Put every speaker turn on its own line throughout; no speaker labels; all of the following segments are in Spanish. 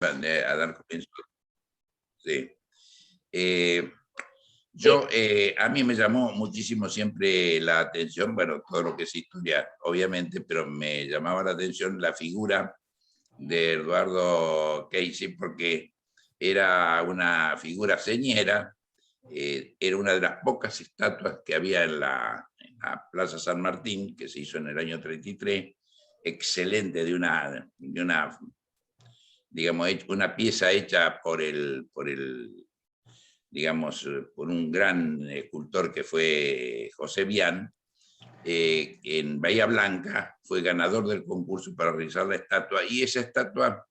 a dar comienzo. Sí. A mí me llamó muchísimo siempre la atención, bueno, todo lo que es historia, obviamente, pero me llamaba la atención la figura de Eduardo Casey porque era una figura señera, era una de las pocas estatuas que había en la Plaza San Martín, que se hizo en el año 33, excelente, digamos, una pieza hecha digamos, por un gran escultor que fue José Bian, en Bahía Blanca, fue ganador del concurso para realizar la estatua, y esa estatua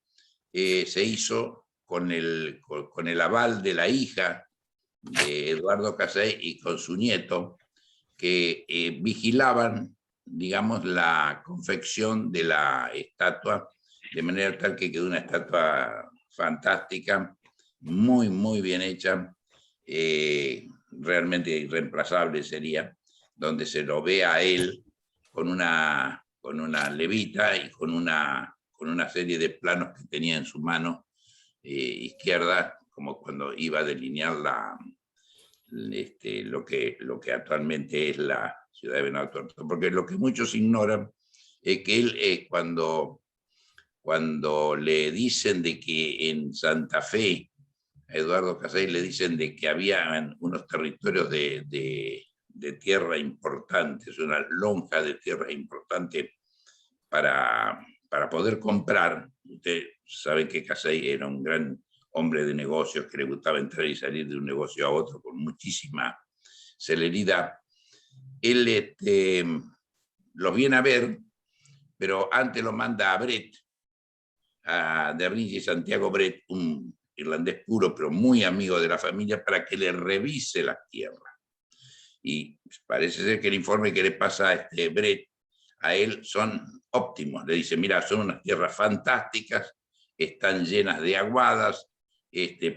se hizo con el aval de la hija de Eduardo Casey y con su nieto, que vigilaban, digamos, la confección de la estatua, de manera tal que quedó una estatua fantástica, muy, muy bien hecha, realmente irreemplazable sería, donde se lo ve a él con una levita y con una serie de planos que tenía en su mano izquierda, como cuando iba a delinear lo que actualmente es la ciudad de Venado Tuerto. Porque lo que muchos ignoran es que él, cuando le dicen de que en Santa Fe, a Eduardo Casey le dicen de que había unos territorios de tierra importantes, una lonja de tierra importante para poder comprar. Usted sabe que Casey era un gran hombre de negocios que le gustaba entrar y salir de un negocio a otro con muchísima celeridad. Él los viene a ver, pero antes lo manda a Brett, de Abril y Santiago Brett, un irlandés puro, pero muy amigo de la familia, para que le revise las tierras. Y parece ser que el informe que le pasa a Brett a él son óptimos. Le dice, mira, son unas tierras fantásticas, están llenas de aguadas,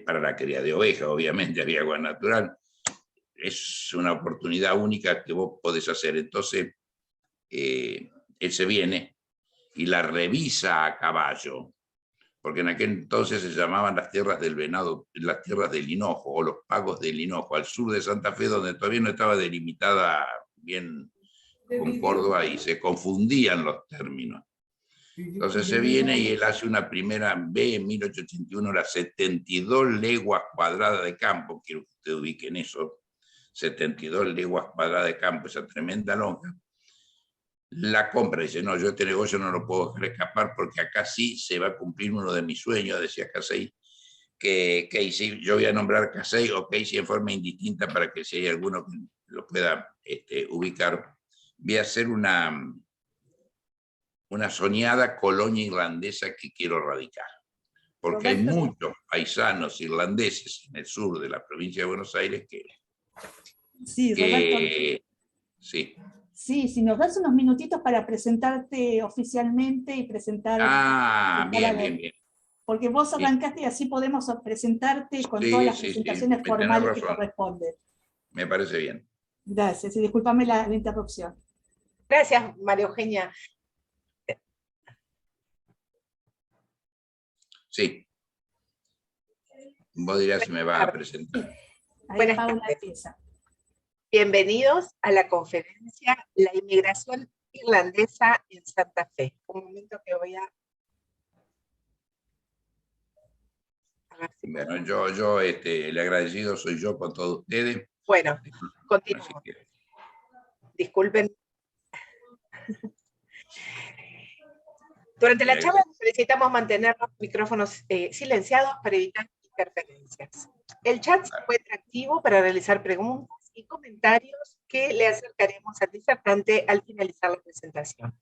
para la cría de ovejas, obviamente, había agua natural. Es una oportunidad única que vos podés hacer. Entonces, él se viene y la revisa a caballo, porque en aquel entonces se llamaban las tierras del Venado, las tierras del Hinojo, o los pagos del Hinojo, al sur de Santa Fe, donde todavía no estaba delimitada bien con Córdoba y se confundían los términos. Entonces se viene y él hace una primera, ve en 1881 las 72 leguas cuadradas de campo, quiero que usted ubique en eso, 72 leguas cuadradas de campo, esa tremenda lonja. La compra, dice, no, yo este negocio no lo puedo dejar escapar porque acá sí se va a cumplir uno de mis sueños, decía Casey, que Casey, yo voy a nombrar Casey o Casey en forma indistinta para que si hay alguno que lo pueda ubicar. Voy a hacer una soñada colonia irlandesa que quiero radicar, porque hay muchos paisanos irlandeses en el sur de la provincia de Buenos Aires
sí, Roberto.
Sí.
Sí, si nos das unos minutitos para presentarte oficialmente y presentar...
Bien.
Porque vos arrancaste y así podemos presentarte con todas las presentaciones formales que corresponden.
Me parece bien.
Gracias, y discúlpame la interrupción.
Gracias, María Eugenia.
Sí. Vos dirás si me vas a presentar.
Ahí Paula empieza.
Bienvenidos a la conferencia La inmigración irlandesa en Santa Fe. Un momento que voy a...
Bueno, yo el agradecido soy yo con todos ustedes.
Bueno, continuamos. Disculpen. Durante la charla necesitamos mantener los micrófonos silenciados para evitar interferencias. El chat se encuentra activo para realizar preguntas y comentarios que le acercaremos al disertante al finalizar la presentación.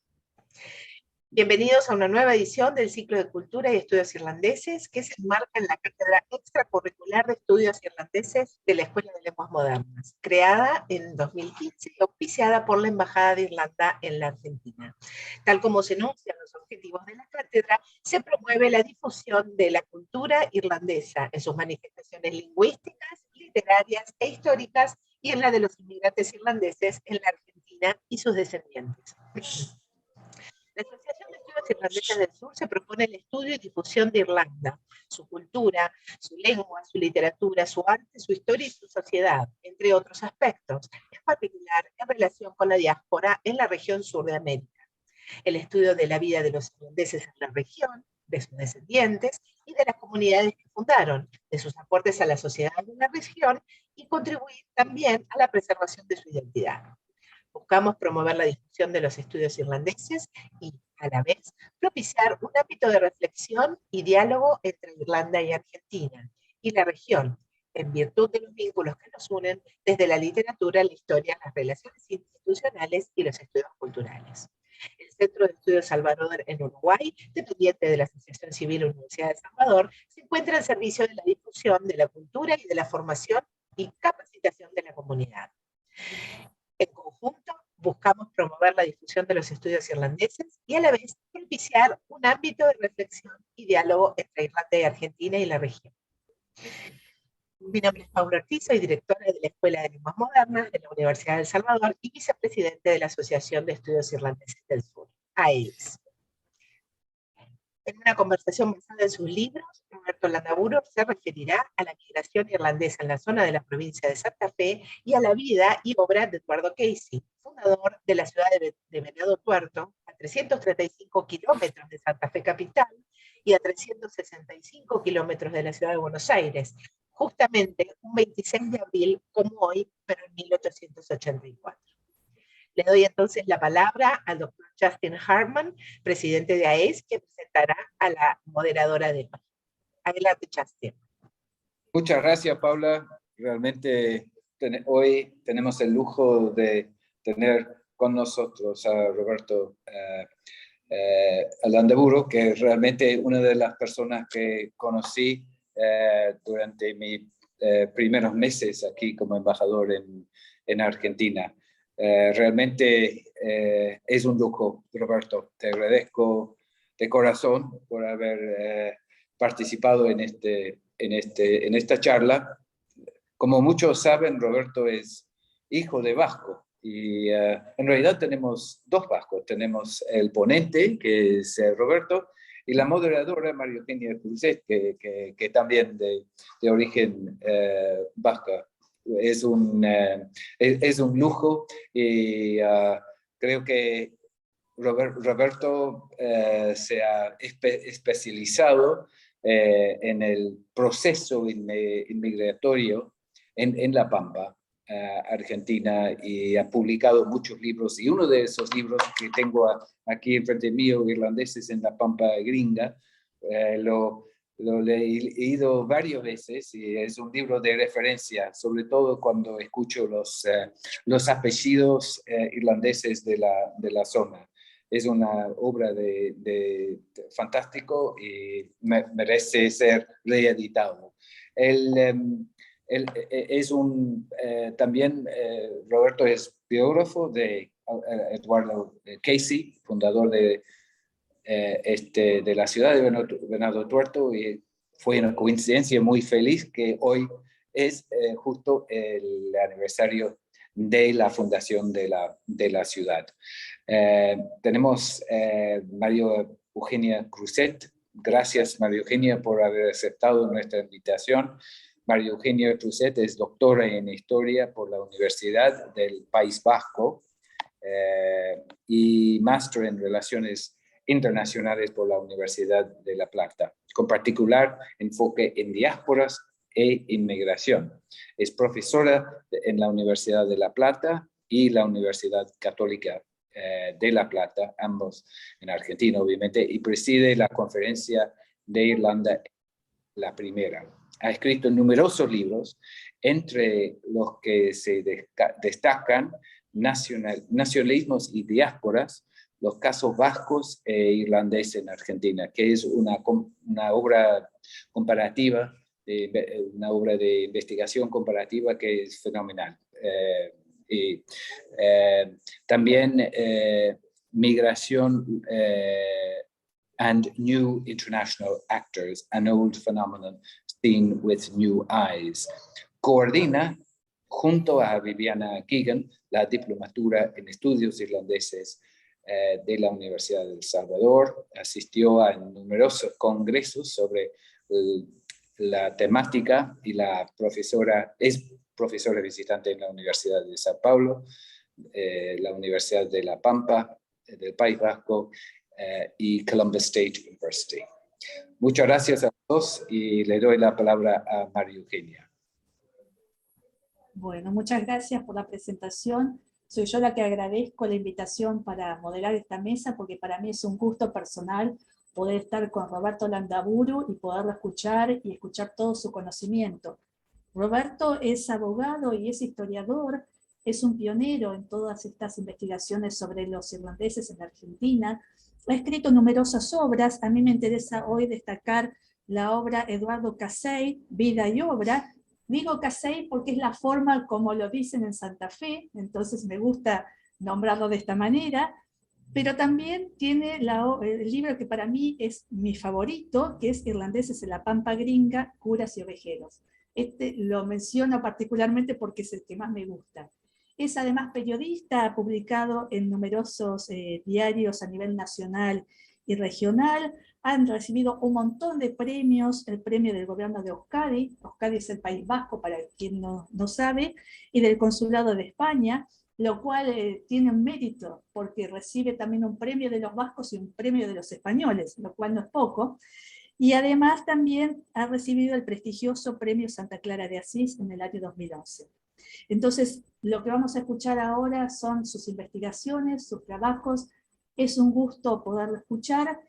Bienvenidos a una nueva edición del ciclo de Cultura y Estudios Irlandeses que se enmarca en la Cátedra Extracurricular de Estudios Irlandeses de la Escuela de Lenguas Modernas, creada en 2015 y auspiciada por la Embajada de Irlanda en la Argentina. Tal como se enuncian los objetivos de la cátedra, se promueve la difusión de la cultura irlandesa en sus manifestaciones lingüísticas, literarias e históricas y en la de los inmigrantes irlandeses en la Argentina y sus descendientes. La Asociación de Estudios Estudios Irlandeses del Sur se propone el estudio y difusión de Irlanda, su cultura, su lengua, su literatura, su arte, su historia y su sociedad, entre otros aspectos, en particular en relación con la diáspora en la región sur de América. El estudio de la vida de los irlandeses en la región, de sus descendientes y de las comunidades que fundaron, de sus aportes a la sociedad de la región y contribuir también a la preservación de su identidad. Buscamos promover la difusión de los estudios irlandeses y, a la vez, propiciar un ámbito de reflexión y diálogo entre Irlanda y Argentina y la región, en virtud de los vínculos que nos unen desde la literatura, la historia, las relaciones institucionales y los estudios culturales. El Centro de Estudios Salvador en Uruguay, dependiente de la Asociación Civil Universidad de Salvador, se encuentra al servicio de la difusión de la cultura y de la formación y capacitación de la comunidad. En conjunto, buscamos promover la difusión de los estudios irlandeses y a la vez propiciar un ámbito de reflexión y diálogo entre Irlanda y Argentina y la región. Mi nombre es Paula Ortiz, soy directora de la Escuela de Lenguas Modernas de la Universidad de El Salvador y vicepresidente de la Asociación de Estudios Irlandeses del Sur, AEIS. En una conversación basada en sus libros, Roberto Landaburu se referirá a la migración irlandesa en la zona de la provincia de Santa Fe y a la vida y obra de Eduardo Casey, fundador de la ciudad de Venado Tuerto, a 335 kilómetros de Santa Fe capital y a 365 kilómetros de la ciudad de Buenos Aires, justamente un 26 de abril como hoy, pero en 1884. Le doy entonces la palabra al doctor Justin Hartman, presidente de AES, que presentará a la moderadora de hoy. Adelante, Justin.
Muchas gracias, Paula. Realmente hoy tenemos el lujo de tener con nosotros a Roberto Landaburu, que es realmente una de las personas que conocí durante mis primeros meses aquí como embajador en Argentina. Realmente es un lujo, Roberto. Te agradezco de corazón por haber participado en esta charla. Como muchos saben, Roberto es hijo de vasco y en realidad tenemos dos vascos. Tenemos el ponente, que es Roberto, y la moderadora María Eugenia Cruzet, que también de origen vasca. Es un lujo y creo que Roberto se ha especializado en el proceso inmigratorio en La Pampa, Argentina, y ha publicado muchos libros, y uno de esos libros que tengo aquí enfrente mío, Irlandeses en La Pampa Gringa, lo he leído varias veces y es un libro de referencia, sobre todo cuando escucho los apellidos irlandeses de la zona. Es una obra de fantástico y merece ser reeditado. También Roberto es biógrafo de Eduardo Casey, fundador de la ciudad de Venado Tuerto, y fue una coincidencia muy feliz que hoy es justo el aniversario de la fundación de la ciudad. Tenemos María Eugenia Cruzet. Gracias, María Eugenia, por haber aceptado nuestra invitación. María Eugenia Cruzet es doctora en Historia por la Universidad del País Vasco y máster en Relaciones Internacionales por la Universidad de La Plata, con particular enfoque en diásporas e inmigración. Es profesora en la Universidad de La Plata y la Universidad Católica de La Plata, ambos en Argentina, obviamente, y preside la Conferencia de Irlanda, la primera. Ha escrito numerosos libros, entre los que se destacan Nacionalismos y Diásporas, los casos vascos e irlandeses en Argentina, que es una obra comparativa, una obra de investigación comparativa que es fenomenal. También Migración and New International Actors, an Old Phenomenon Seen with New Eyes. Coordina, junto a Viviana Keegan, la diplomatura en estudios irlandeses de la Universidad de El Salvador, asistió a numerosos congresos sobre la temática y es profesora visitante en la Universidad de Sao Paulo, la Universidad de La Pampa, del País Vasco y Columbus State University. Muchas gracias a todos y le doy la palabra a María Eugenia.
Bueno, muchas gracias por la presentación. Soy yo la que agradezco la invitación para moderar esta mesa, porque para mí es un gusto personal poder estar con Roberto Landaburu y poderlo escuchar y escuchar todo su conocimiento. Roberto es abogado y es historiador, es un pionero en todas estas investigaciones sobre los irlandeses en Argentina. Ha escrito numerosas obras. A mí me interesa hoy destacar la obra Eduardo Casey, Vida y Obra. Digo Casey porque es la forma como lo dicen en Santa Fe, entonces me gusta nombrarlo de esta manera, pero también tiene el libro que para mí es mi favorito, que es Irlandeses en la Pampa Gringa, Curas y Ovejeros. Este lo menciono particularmente porque es el que más me gusta. Es además periodista, ha publicado en numerosos diarios a nivel nacional y regional, han recibido un montón de premios, el premio del gobierno de Euskadi, Euskadi es el País Vasco para quien no sabe, y del Consulado de España, lo cual tiene un mérito, porque recibe también un premio de los vascos y un premio de los españoles, lo cual no es poco, y además también ha recibido el prestigioso premio Santa Clara de Asís en el año 2011. Entonces, lo que vamos a escuchar ahora son sus investigaciones, sus trabajos. Es un gusto poderlo escuchar,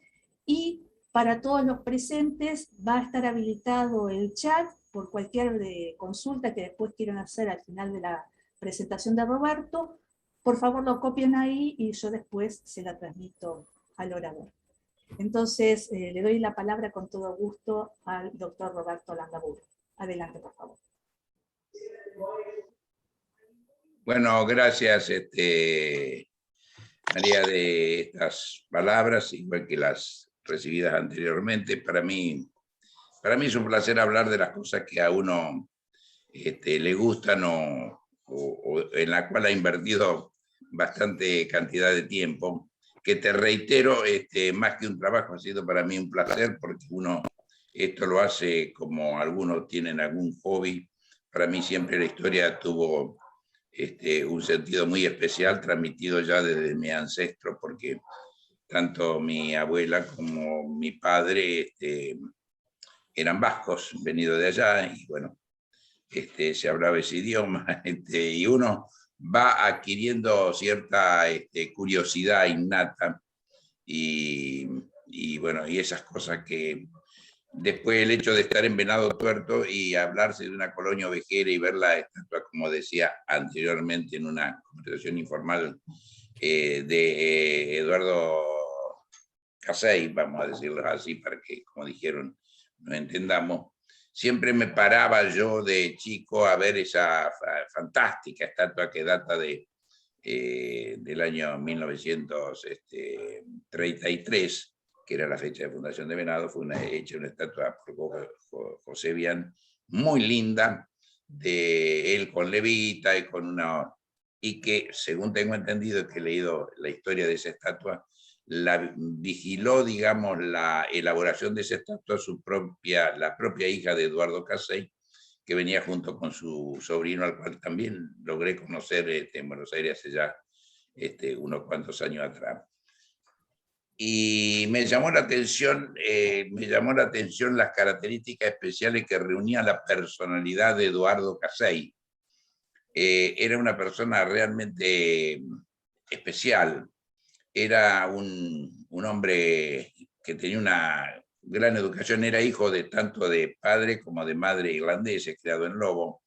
y para todos los presentes va a estar habilitado el chat por cualquier consulta que después quieran hacer al final de la presentación de Roberto. Por favor lo copien ahí y yo después se la transmito al orador. Entonces le doy la palabra con todo gusto al doctor Roberto Landaburu. Adelante, por favor.
Bueno, gracias María de estas palabras, igual que las recibidas anteriormente. Para mí es un placer hablar de las cosas que a uno le gustan o en la cual ha invertido bastante cantidad de tiempo, que te reitero, más que un trabajo, ha sido para mí un placer, porque uno esto lo hace como algunos tienen algún hobby. Para mí siempre la historia tuvo un sentido muy especial, transmitido ya desde mi ancestro, porque tanto mi abuela como mi padre eran vascos, venidos de allá, y bueno, se hablaba ese idioma, y uno va adquiriendo cierta curiosidad innata, y bueno, y esas cosas que después el hecho de estar en Venado Tuerto y hablarse de una colonia ovejera y ver la estatua, como decía anteriormente en una conversación informal, de Eduardo Casey, vamos a decirlo así para que, como dijeron, nos entendamos. Siempre me paraba yo de chico a ver esa fantástica estatua que data del año 1933, que era la fecha de fundación de Venado. Fue hecha una estatua por José Bian, muy linda, de él con levita y con y que, según tengo entendido, que he leído la historia de esa estatua, la vigiló, digamos, la elaboración de esa estatua la propia hija de Eduardo Casey, que venía junto con su sobrino, al cual también logré conocer en Buenos Aires hace ya unos cuantos años atrás. Y me llamó la atención las características especiales que reunía la personalidad de Eduardo Casey. Era una persona realmente especial. Era un hombre que tenía una gran educación, era hijo tanto de padre como de madre irlandesa, criado en Lobo,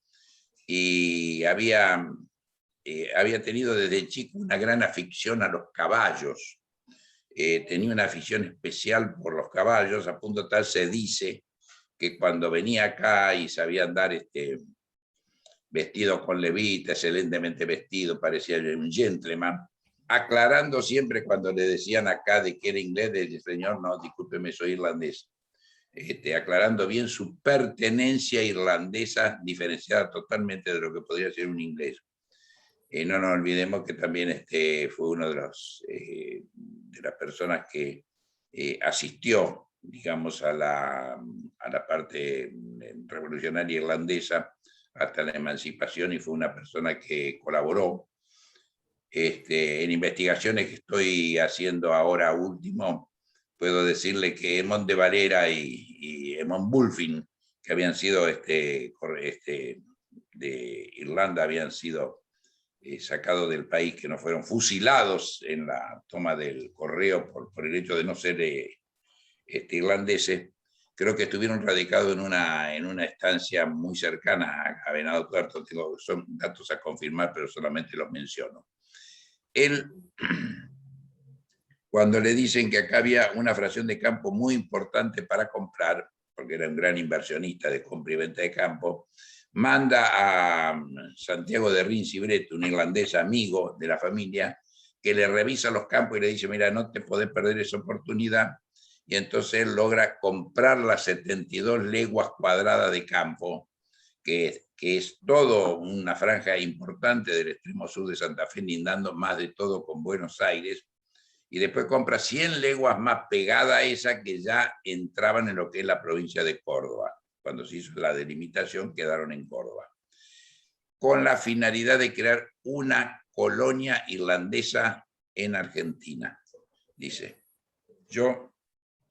y había tenido desde chico una gran afición a los caballos. Tenía una afición especial por los caballos, a punto tal se dice que cuando venía acá y sabía andar vestido con levita, excelentemente vestido, parecía un gentleman, aclarando siempre cuando le decían acá de que era inglés, decía, señor, no, discúlpeme, soy irlandés. Aclarando bien su pertenencia irlandesa, diferenciada totalmente de lo que podría ser un inglés. No nos olvidemos que también fue uno de las personas que asistió, digamos, a la parte revolucionaria irlandesa hasta la emancipación, y fue una persona que colaboró en investigaciones que estoy haciendo ahora último. Puedo decirle que Edmond de Valera y Edmond Bulfin, que habían sido de Irlanda, habían sido sacados del país, que no fueron fusilados en la toma del Correo por el hecho de no ser irlandeses. Creo que estuvieron radicados en una estancia muy cercana a Venado Tuerto. Son datos a confirmar, pero solamente los menciono. Él, cuando le dicen que acá había una fracción de campo muy importante para comprar, porque era un gran inversionista de compra y venta de campo, manda a Santiago de Rincibret, un irlandés amigo de la familia, que le revisa los campos y le dice: mira, no te podés perder esa oportunidad. Y entonces él logra comprar las 72 leguas cuadradas de campo, que es todo una franja importante del extremo sur de Santa Fe, lindando más de todo con Buenos Aires, y después compra 100 leguas más pegada a esa, que ya entraban en lo que es la provincia de Córdoba. Cuando se hizo la delimitación, quedaron en Córdoba, con la finalidad de crear una colonia irlandesa en Argentina. Dice: yo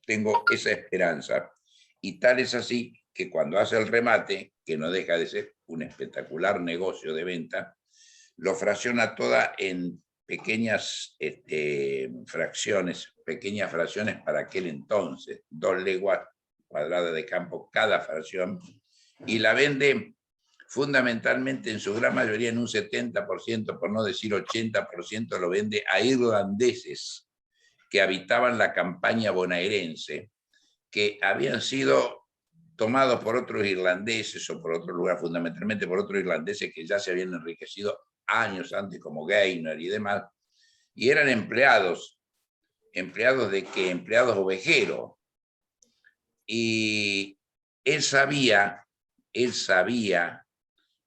tengo esa esperanza, y tal es así que cuando hace el remate, que no deja de ser un espectacular negocio de venta, lo fracciona toda en pequeñas fracciones para aquel entonces, 2 leguas cuadradas de campo cada fracción, y la vende fundamentalmente, en su gran mayoría, en un 70%, por no decir 80%, lo vende a irlandeses que habitaban la campaña bonaerense, que habían sido tomados por otros irlandeses, o por otro lugar, fundamentalmente por otros irlandeses que ya se habían enriquecido años antes, como Gaynor y demás, y eran empleados de qué, empleados ovejeros. Y él sabía,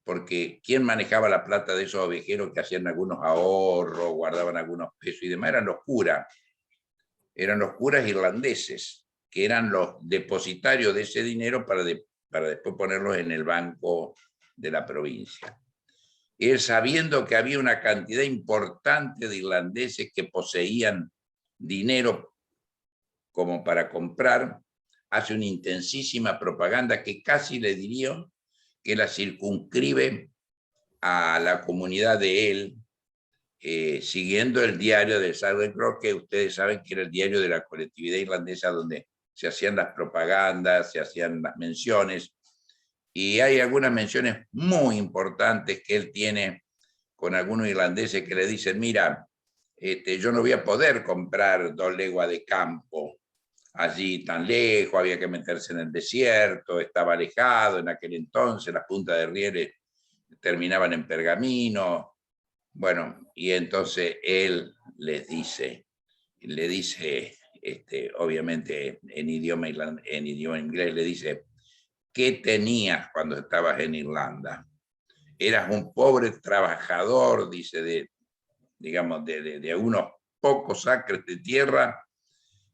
porque ¿quién manejaba la plata de esos ovejeros que hacían algunos ahorros, guardaban algunos pesos y demás? Eran los curas irlandeses, que eran los depositarios de ese dinero para después ponerlos en el banco de la provincia. Él, sabiendo que había una cantidad importante de irlandeses que poseían dinero como para comprar, hace una intensísima propaganda que casi le diría que la circunscribe a la comunidad de él, siguiendo el diario del Southern Cross, que ustedes saben que era el diario de la colectividad irlandesa, donde se hacían las propagandas, se hacían las menciones, y hay algunas menciones muy importantes que él tiene con algunos irlandeses que le dicen: mira, yo no voy a poder comprar 2 leguas de campo allí tan lejos, había que meterse en el desierto, estaba alejado en aquel entonces, las puntas de rieles terminaban en Pergamino. Bueno, y entonces él le dice, obviamente en idioma inglés, le dice: ¿qué tenías cuando estabas en Irlanda? Eras un pobre trabajador, dice, de unos pocos acres de tierra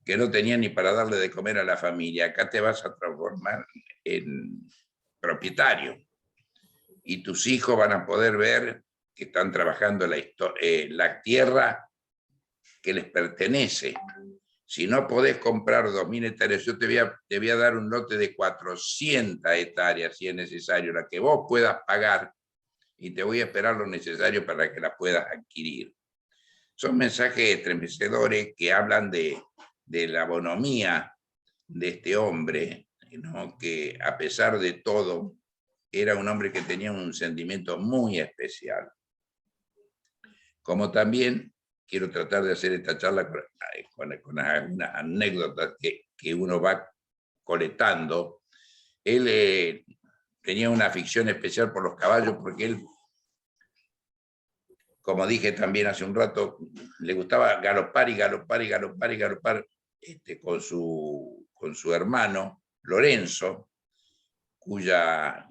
que no tenía ni para darle de comer a la familia. Acá te vas a transformar en propietario, y tus hijos van a poder ver que están trabajando la tierra que les pertenece. Si no podés comprar 2.000 hectáreas, yo te voy a dar un lote de 400 hectáreas, si es necesario, la que vos puedas pagar, y te voy a esperar lo necesario para que la puedas adquirir. Son mensajes estremecedores que hablan de la bonomía de este hombre, ¿no? Que a pesar de todo era un hombre que tenía un sentimiento muy especial. Como también quiero tratar de hacer esta charla con algunas anécdotas que uno va coletando. Él tenía una afición especial por los caballos, porque él, como dije también hace un rato, le gustaba galopar y galopar y galopar y galopar con su hermano Lorenzo, cuya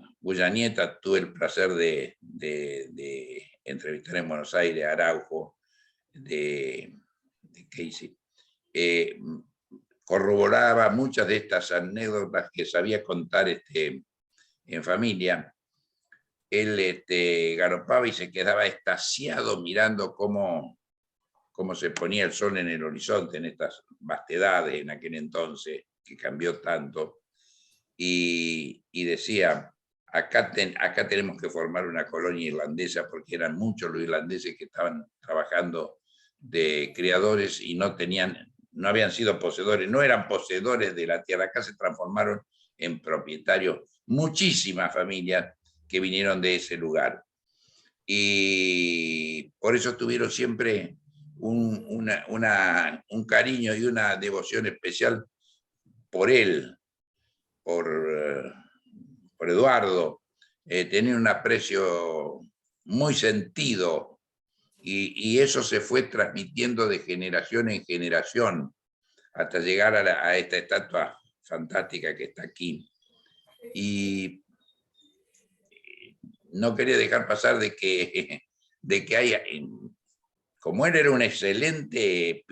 nieta tuve el placer de entrevistar en Buenos Aires a Araujo, de Casey, corroboraba muchas de estas anécdotas que sabía contar en familia. Él galopaba y se quedaba extasiado mirando cómo se ponía el sol en el horizonte, en estas vastedades en aquel entonces, que cambió tanto, y decía, acá tenemos que formar una colonia irlandesa, porque eran muchos los irlandeses que estaban trabajando de criadores y no habían sido poseedores, no eran poseedores de la tierra, acá se transformaron en propietarios muchísimas familias que vinieron de ese lugar. Y por eso tuvieron siempre un cariño y una devoción especial por él, por Eduardo. Tenían un aprecio muy sentido y eso se fue transmitiendo de generación en generación hasta llegar a esta estatua fantástica que está aquí. Y no quería dejar pasar de que haya, como él era un excelente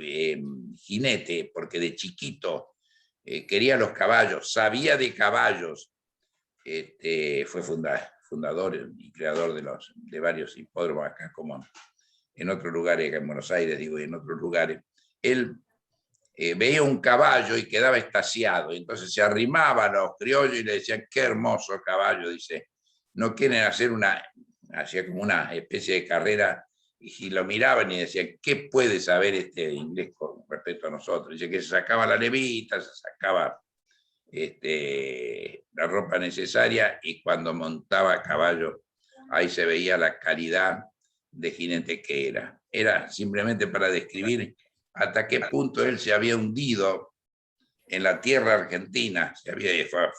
jinete, porque de chiquito quería los caballos, sabía de caballos, fue fundador y creador de varios hipódromos acá, como en otros lugares, acá en Buenos Aires, digo, y en otros lugares. Él veía un caballo y quedaba extasiado, entonces se arrimaba a los criollos y le decían, qué hermoso caballo, dice, no quieren hacer hacía como una especie de carrera, y lo miraban y decían, ¿qué puede saber este inglés con respecto a nosotros? Dice que se sacaba la levita, se sacaba la ropa necesaria, y cuando montaba a caballo, ahí se veía la calidad de jinete que era. Era simplemente para describir hasta qué punto él se había hundido en la tierra argentina,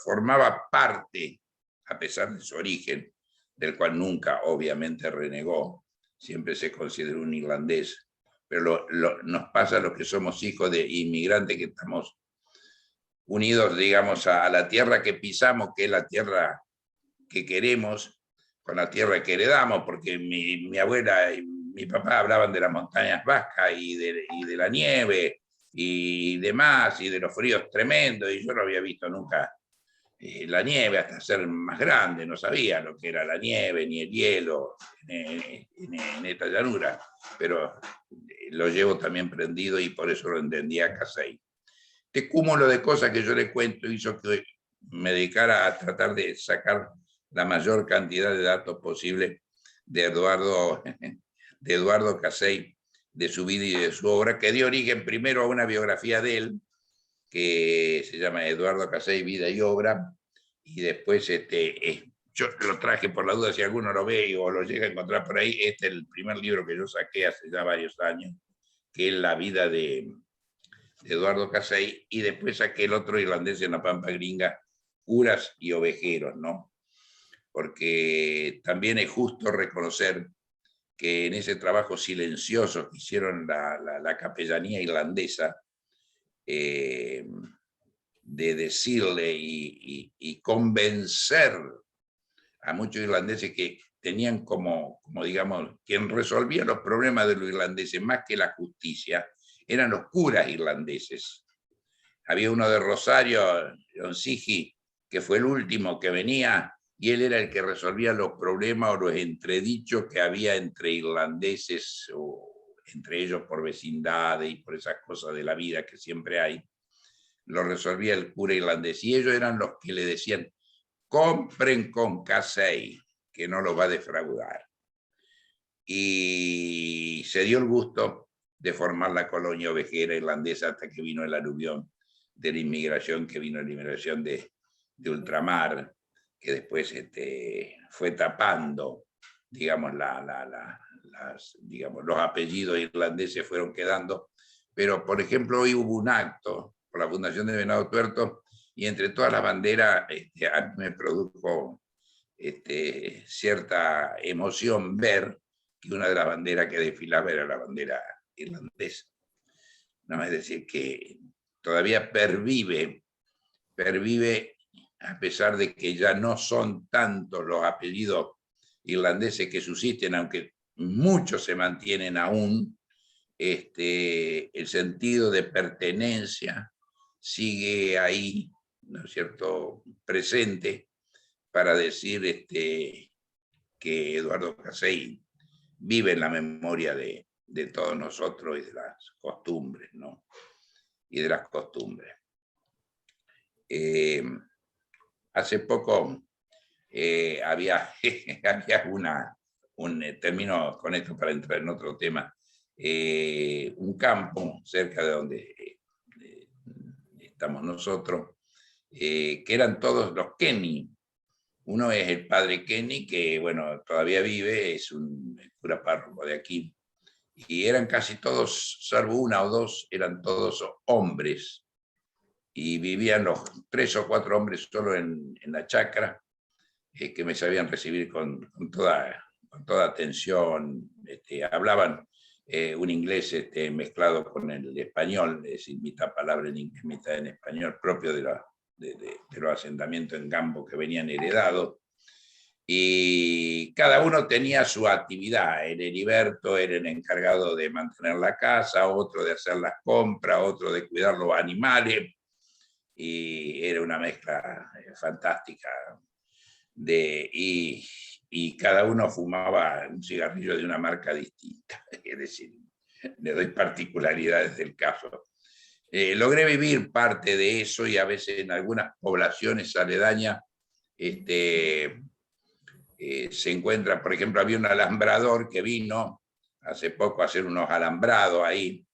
formaba parte, a pesar de su origen, del cual nunca obviamente renegó, siempre se consideró un irlandés, pero nos pasa a los que somos hijos de inmigrantes, que estamos unidos, digamos, a la tierra que pisamos, que es la tierra que queremos, con la tierra que heredamos, porque mi abuela y mi papá hablaban de las montañas vascas y de la nieve y demás, y de los fríos tremendos, y yo no había visto nunca la nieve hasta ser más grande, no sabía lo que era la nieve ni el hielo en esta llanura, pero lo llevo también prendido y por eso lo entendía Casey. Este cúmulo de cosas que yo le cuento hizo que me dedicara a tratar de sacar la mayor cantidad de datos posible de Eduardo Casey, de su vida y de su obra, que dio origen primero a una biografía de él, que se llama Eduardo Casey, Vida y Obra, y después yo lo traje por la duda si alguno lo ve o lo llega a encontrar por ahí. Este es el primer libro que yo saqué hace ya varios años, que es La vida de Eduardo Casey, y después saqué el otro irlandés en la Pampa Gringa, Curas y Ovejeros, ¿no? Porque también es justo reconocer que en ese trabajo silencioso que hicieron la capellanía irlandesa, de decirle y convencer a muchos irlandeses que tenían como digamos, quien resolvía los problemas de los irlandeses más que la justicia, eran los curas irlandeses. Había uno de Rosario, John Sigi, que fue el último que venía, y él era el que resolvía los problemas o los entredichos que había entre irlandeses, o entre ellos por vecindades y por esas cosas de la vida que siempre hay. Lo resolvía el cura irlandés, y ellos eran los que le decían, compren con Casey, que no los va a defraudar. Y se dio el gusto de formar la colonia ovejera irlandesa hasta que vino el aluvión de la inmigración, que vino la inmigración de ultramar, que después fue tapando, digamos, digamos, los apellidos irlandeses fueron quedando. Pero, por ejemplo, hoy hubo un acto por la Fundación de Venado Tuerto, y entre todas las banderas a mí me produjo cierta emoción ver que una de las banderas que desfilaba era la bandera irlandesa. No, es decir, que todavía pervive, a pesar de que ya no son tantos los apellidos irlandeses que subsisten, aunque muchos se mantienen aún, el sentido de pertenencia sigue ahí, ¿no es cierto?, presente, para decir que Eduardo Casey vive en la memoria de todos nosotros y de las costumbres, ¿no? Y de las costumbres. Hace poco había termino con esto para entrar en otro tema, un campo cerca de donde estamos nosotros, que eran todos los Kenny. Uno es el padre Kenny, que bueno, todavía vive, es un cura párroco de aquí, y eran casi todos, salvo una o dos, eran todos hombres, y vivían los 3 o 4 hombres solo en la chacra, que me sabían recibir con toda atención, hablaban un inglés mezclado con el español, es decir, mitad palabra en inglés, mitad en español, propio de los asentamientos en Gambo que venían heredados. Y cada uno tenía su actividad. El Heriberto era el encargado de mantener la casa, otro de hacer las compras, otro de cuidar los animales, y era una mezcla fantástica. Y cada uno fumaba un cigarrillo de una marca distinta, es decir, le doy particularidades del caso. Logré vivir parte de eso, y a veces en algunas poblaciones aledañas se encuentra, por ejemplo, había un alambrador que vino hace poco a hacer unos alambrados ahí,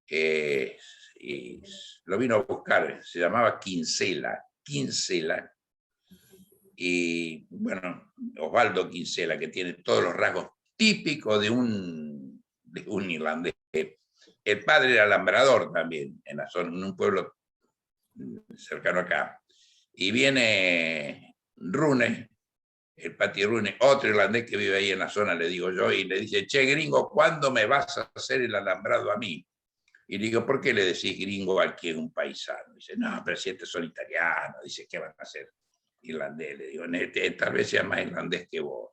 y lo vino a buscar, se llamaba Kinsella, y bueno, Osvaldo Kinsella, que tiene todos los rasgos típicos de un irlandés. El padre era alambrador también, en la zona, en un pueblo cercano acá. Y viene Rune, el Pati Rune, otro irlandés que vive ahí en la zona, le digo yo, y le dice: che, gringo, ¿cuándo me vas a hacer el alambrado a mí? Y le digo: ¿por qué le decís gringo al que es un paisano? Dice: no, pero si estos son italianos. Dice: ¿qué van a hacer irlandés? Le digo: tal vez sea más irlandés que vos.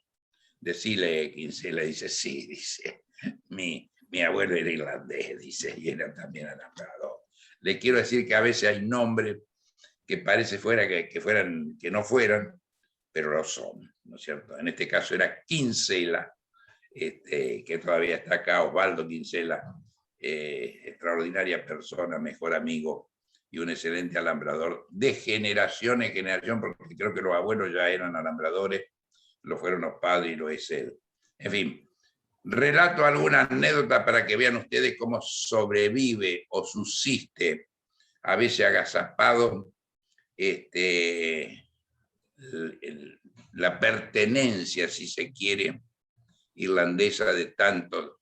Decile, Kinsella. Dice: sí, dice, mi abuelo era irlandés, dice, y era también alambrador. Le quiero decir que a veces hay nombres que parece fuera que no fueran, pero lo son, ¿no es cierto? En este caso era Kinsella, que todavía está acá, Osvaldo Kinsella, extraordinaria persona, mejor amigo y un excelente alambrador de generación en generación, porque creo que los abuelos ya eran alambradores, lo fueron los padres y lo es él. En fin, relato alguna anécdota para que vean ustedes cómo sobrevive o subsiste, a veces agazapado, la pertenencia, si se quiere, irlandesa de tantos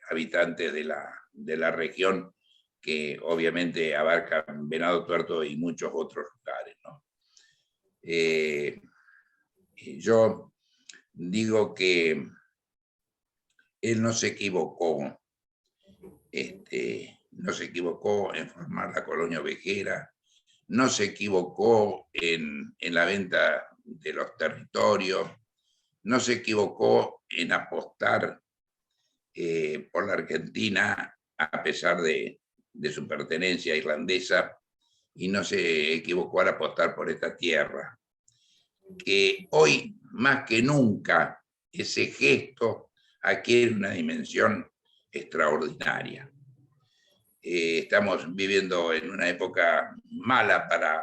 habitantes de la región, que obviamente abarcan Venado Tuerto y muchos otros lugares, ¿no? Yo digo que él no se equivocó, no se equivocó en formar la colonia ovejera, no se equivocó en la venta de los territorios, no se equivocó en apostar por la Argentina a pesar de su pertenencia irlandesa, y no se equivocó al apostar por esta tierra, que hoy más que nunca ese gesto adquiere una dimensión extraordinaria. Estamos viviendo en una época mala para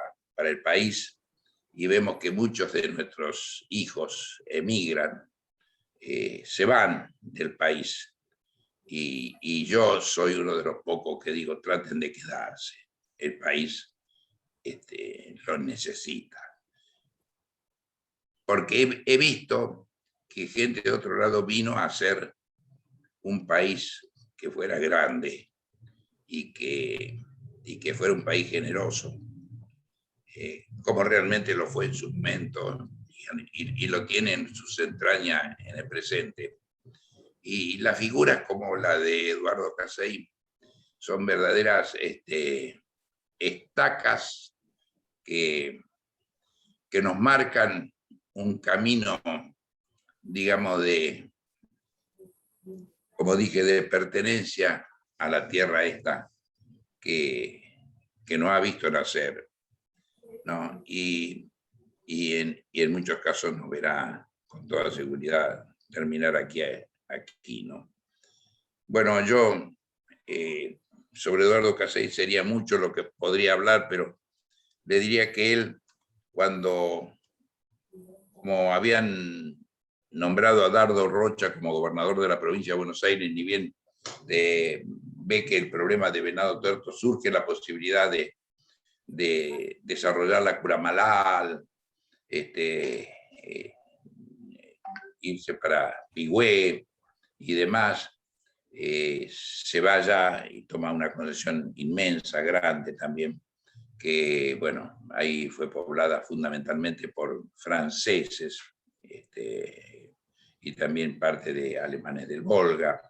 el país, y vemos que muchos de nuestros hijos emigran, se van del país. Y yo soy uno de los pocos que digo: traten de quedarse. El país los necesita. Porque he visto que gente de otro lado vino a hacer un país que fuera grande y que fuera un país generoso, como realmente lo fue en su momento, y lo tiene en sus entrañas en el presente. Y las figuras como la de Eduardo Casey son verdaderas estacas que nos marcan un camino, digamos, de como dije, de pertenencia a la tierra esta que no ha visto nacer, ¿no? Y en muchos casos no verá con toda seguridad terminar aquí, ¿no? Bueno, yo sobre Eduardo Casey sería mucho lo que podría hablar, pero le diría que él, como habían nombrado a Dardo Rocha como gobernador de la provincia de Buenos Aires, ni bien ve que el problema de Venado Tuerto surge la posibilidad de desarrollar la Curamalal, irse para Pigüé y demás, se vaya y toma una concesión inmensa, grande también, que bueno, ahí fue poblada fundamentalmente por franceses, y también parte de alemanes del Volga,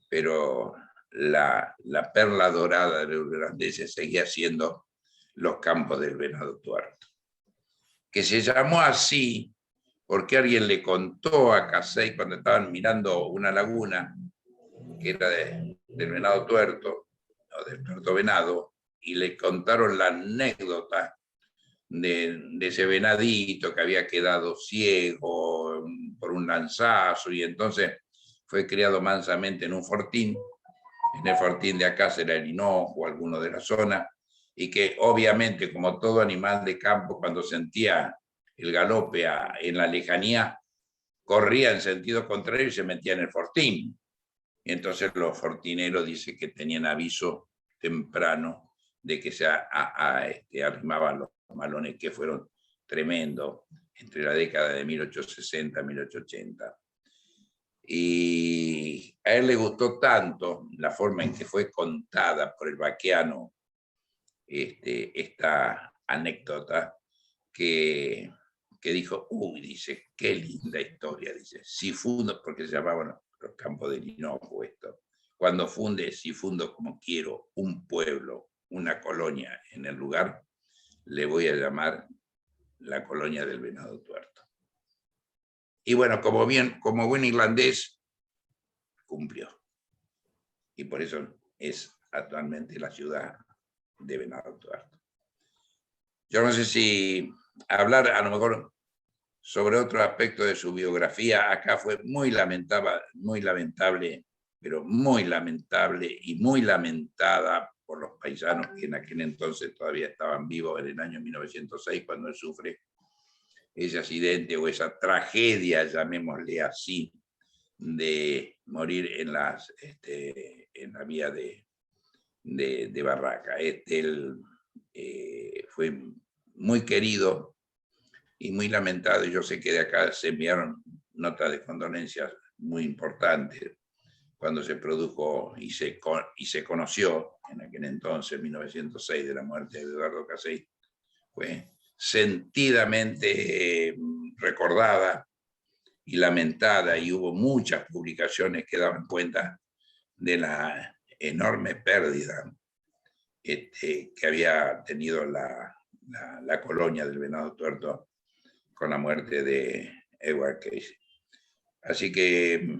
pero la perla dorada de los grandeses seguía siendo los campos del Venado Tuerto, que se llamó así porque alguien le contó a Casey cuando estaban mirando una laguna que era del Venado Tuerto, o del Tuerto Venado, y le contaron la anécdota de ese venadito que había quedado ciego por un lanzazo, y entonces fue criado mansamente en un fortín. En el fortín de acá será el hinojo, alguno de la zona, y que obviamente, como todo animal de campo, cuando sentía el galope en la lejanía, corría en sentido contrario y se metía en el fortín. Y entonces los fortineros dicen que tenían aviso temprano de que se arrimaban los malones, que fueron tremendos entre la década de 1860 y 1880. Y a él le gustó tanto la forma en que fue contada por el vaqueano esta anécdota, que dijo, dice, qué linda historia, dice, si fundo, porque se llamaban los campos del hinojo esto, cuando funde, si fundo como quiero un pueblo, una colonia en el lugar, le voy a llamar la colonia del Venado Tuerto. Y bueno, como buen irlandés, cumplió. Y por eso es actualmente la ciudad de Venado Tuerto. Yo no sé si hablar a lo mejor sobre otro aspecto de su biografía. Acá fue muy lamentable, pero muy lamentable y muy lamentada por los paisanos que en aquel entonces todavía estaban vivos en el año 1906, cuando él sufre ese accidente o esa tragedia, llamémosle así, de morir en la vía de Barraca. Él fue muy querido y muy lamentado. Yo sé que de acá se enviaron notas de condolencias muy importantes cuando se produjo y se conoció en aquel entonces, 1906, de la muerte de Eduardo Casey. Fue sentidamente recordada y lamentada, y hubo muchas publicaciones que daban cuenta de la enorme pérdida que había tenido la colonia del Venado Tuerto con la muerte de Edward Casey. Así que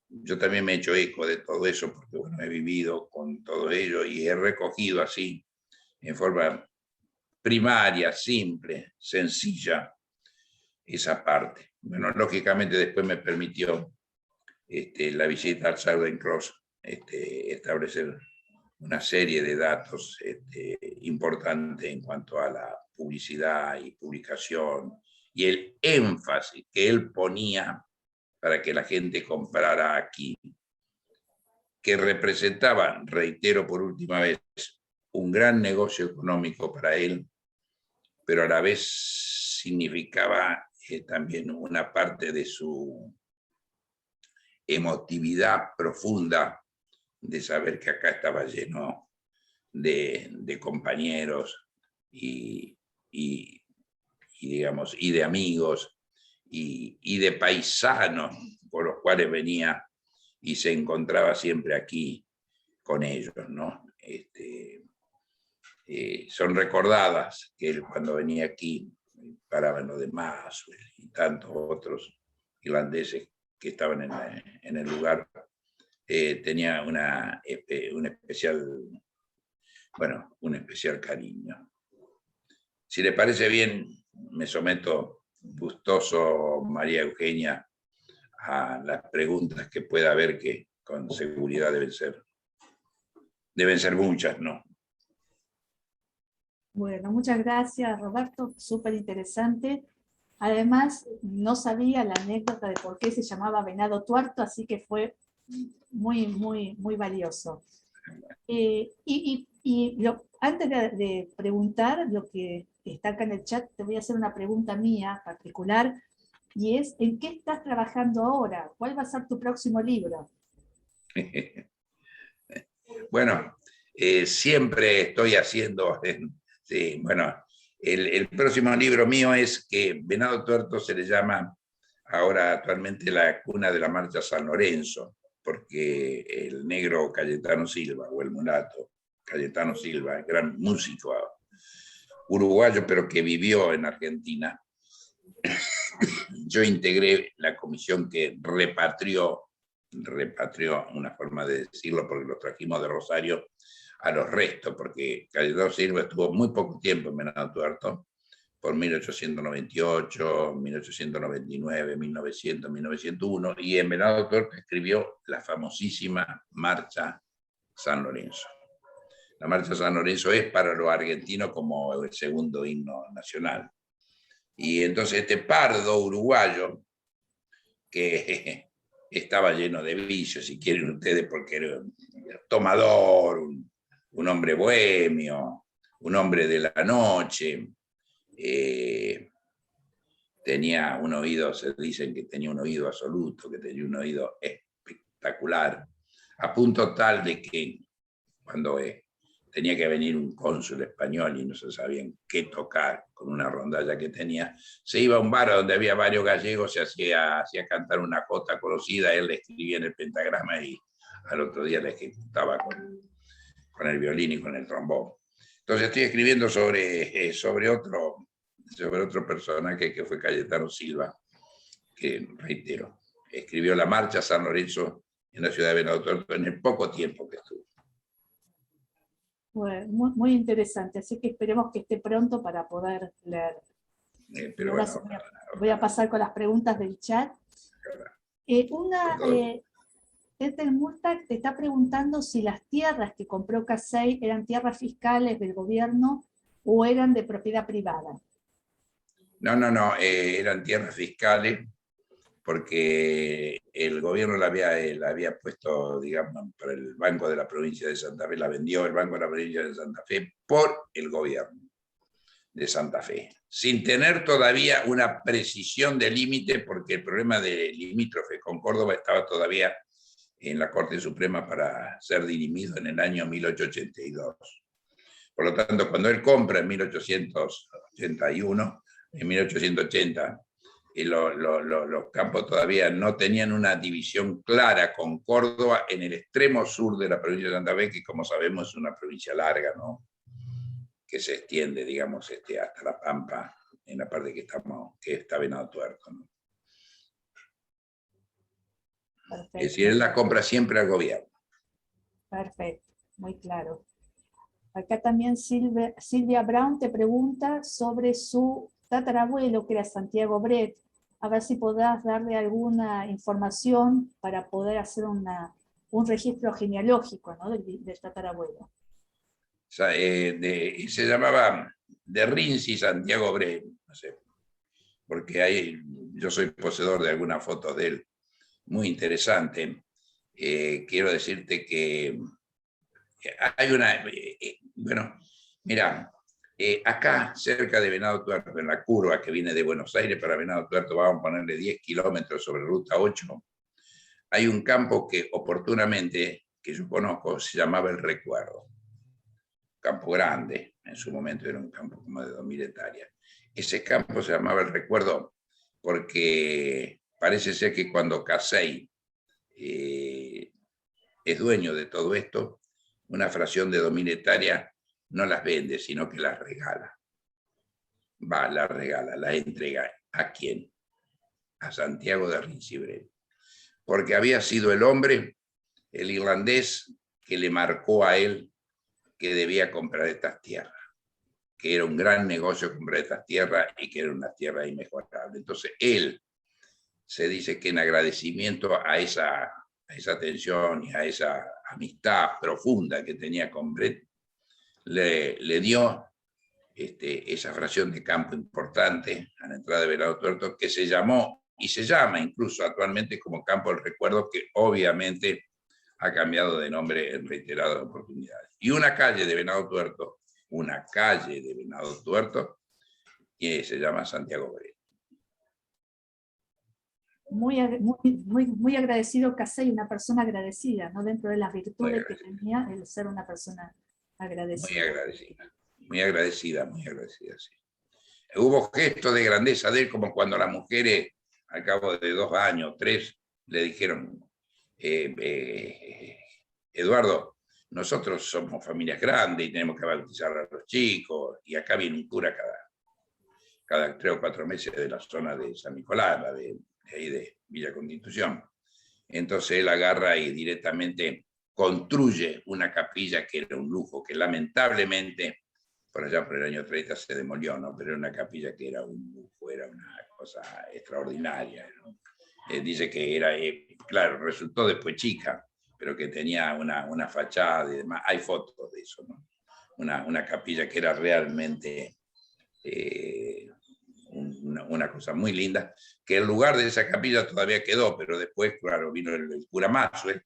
yo también me he hecho eco de todo eso, porque bueno, he vivido con todo ello y he recogido así, en forma primaria, simple, sencilla, esa parte. Bueno, lógicamente después me permitió la visita al Southern Cross establecer una serie de datos importantes en cuanto a la publicidad y publicación y el énfasis que él ponía para que la gente comprara aquí, que representaba, reitero por última vez, un gran negocio económico para él, pero a la vez significaba también una parte de su emotividad profunda de saber que acá estaba lleno de compañeros y digamos, y de amigos y de paisanos con los cuales venía y se encontraba siempre aquí con ellos, ¿no? Son recordadas que él, cuando venía aquí, paraba en lo de Maxwell y tantos otros irlandeses que estaban en el lugar, tenía un especial cariño. Si le parece bien, me someto gustoso, María Eugenia, a las preguntas que pueda haber, que con seguridad deben ser muchas, ¿no?
Bueno, muchas gracias, Roberto, súper interesante. Además, no sabía la anécdota de por qué se llamaba Venado Tuerto, así que fue muy, muy, muy valioso. Antes de preguntar lo que está acá en el chat, te voy a hacer una pregunta mía particular, y es, ¿en qué estás trabajando ahora? ¿Cuál va a ser tu próximo libro?
Bueno, siempre estoy haciendo... Sí, bueno, el próximo libro mío es que Venado Tuerto se le llama ahora actualmente la cuna de la marcha San Lorenzo, porque el negro Cayetano Silva, o el mulato Cayetano Silva, gran músico uruguayo, pero que vivió en Argentina, yo integré la comisión que repatrió, una forma de decirlo, porque los trajimos de Rosario a los restos, porque Cayetano Silva estuvo muy poco tiempo en Venado Tuerto, por 1898, 1899, 1900, 1901, y en Venado Tuerto escribió la famosísima Marcha San Lorenzo. La Marcha San Lorenzo es para los argentinos como el segundo himno nacional. Y entonces este pardo uruguayo, que estaba lleno de vicios, si quieren ustedes, porque era un tomador, un hombre bohemio, un hombre de la noche, tenía un oído, se dicen que tenía un oído absoluto, que tenía un oído espectacular, a punto tal de que cuando tenía que venir un cónsul español y no se sabían qué tocar con una rondalla que tenía, se iba a un bar donde había varios gallegos, se hacía cantar una jota conocida, él le escribía en el pentagrama y al otro día la ejecutaba con el violín y con el trombón. Entonces estoy escribiendo sobre otro personaje que fue Cayetano Silva, que, reitero, escribió la Marcha San Lorenzo en la ciudad de Venado Tuerto en el poco tiempo que estuvo.
Bueno, muy, muy interesante, así que esperemos que esté pronto para poder leer.
Pero
ahora
bueno,
voy a pasar con las preguntas del chat. Ethel Murtag te está preguntando si las tierras que compró Casey eran tierras fiscales del gobierno o eran de propiedad privada.
No, eran tierras fiscales, porque el gobierno la había puesto, digamos, para el Banco de la Provincia de Santa Fe, la vendió el Banco de la Provincia de Santa Fe por el gobierno de Santa Fe, sin tener todavía una precisión de límite, porque el problema de limítrofe con Córdoba estaba todavía en la Corte Suprema para ser dirimido en el año 1882. Por lo tanto, cuando él compra en 1881, en 1880, y los campos todavía no tenían una división clara con Córdoba en el extremo sur de la provincia de Santa Fe, que como sabemos es una provincia larga, ¿no? Que se extiende, digamos, hasta La Pampa, en la parte que está Venado Tuerto, ¿no?
Perfecto.
Es decir, él la compra siempre al gobierno.
Perfecto, muy claro. Acá también Silvia Brown te pregunta sobre su tatarabuelo, que era Santiago Bret. A ver si podrás darle alguna información para poder hacer un registro genealógico, ¿no? del tatarabuelo.
O sea, se llamaba de Rinzi Santiago Bret, no sé, porque ahí yo soy poseedor de algunas fotos de él, muy interesante. Quiero decirte que hay bueno, mira, acá cerca de Venado Tuerto, en la curva que viene de Buenos Aires para Venado Tuerto, vamos a ponerle 10 kilómetros sobre ruta 8, hay un campo que oportunamente, que yo conozco, se llamaba El Recuerdo. Campo grande, en su momento era un campo como de 2000 hectáreas. Ese campo se llamaba El Recuerdo porque parece ser que cuando Casey es dueño de todo esto, una fracción de 2000 hectáreas no las vende, sino que las regala. Las regala, las entrega. ¿A quién? A Santiago de Rinzi Bret. Porque había sido el hombre el irlandés que le marcó a él que debía comprar estas tierras, que era un gran negocio comprar estas tierras y que era una tierra inmejorable. Entonces él, se dice que en agradecimiento a esa atención y a esa amistad profunda que tenía con Brett, le dio esa fracción de campo importante a la entrada de Venado Tuerto, que se llamó y se llama incluso actualmente como Campo del Recuerdo, que obviamente ha cambiado de nombre en reiteradas oportunidades. Y una calle de Venado Tuerto, que se llama Santiago Brett.
Muy agradecido Casey, una persona agradecida, ¿no? Dentro de las virtudes que tenía, el ser una persona agradecida.
Muy agradecida, sí. Hubo gestos de grandeza de él, como cuando las mujeres, al cabo de 2 años, 3, le dijeron, Eduardo, nosotros somos familias grandes y tenemos que bautizar a los chicos, y acá viene un cura cada 3 o 4 meses de la zona de San Nicolás, la de ahí de Villa Constitución. Entonces él agarra y directamente construye una capilla que era un lujo, que lamentablemente por allá por el año 30 se demolió, ¿no? Pero era una capilla que era un lujo, era una cosa extraordinaria, ¿no? Dice que era, claro, resultó después chica, pero que tenía una fachada y demás. Hay fotos de eso, ¿no? Una capilla que era realmente una cosa muy linda, que el lugar de esa capilla todavía quedó, pero después, claro, vino el cura Maxwell,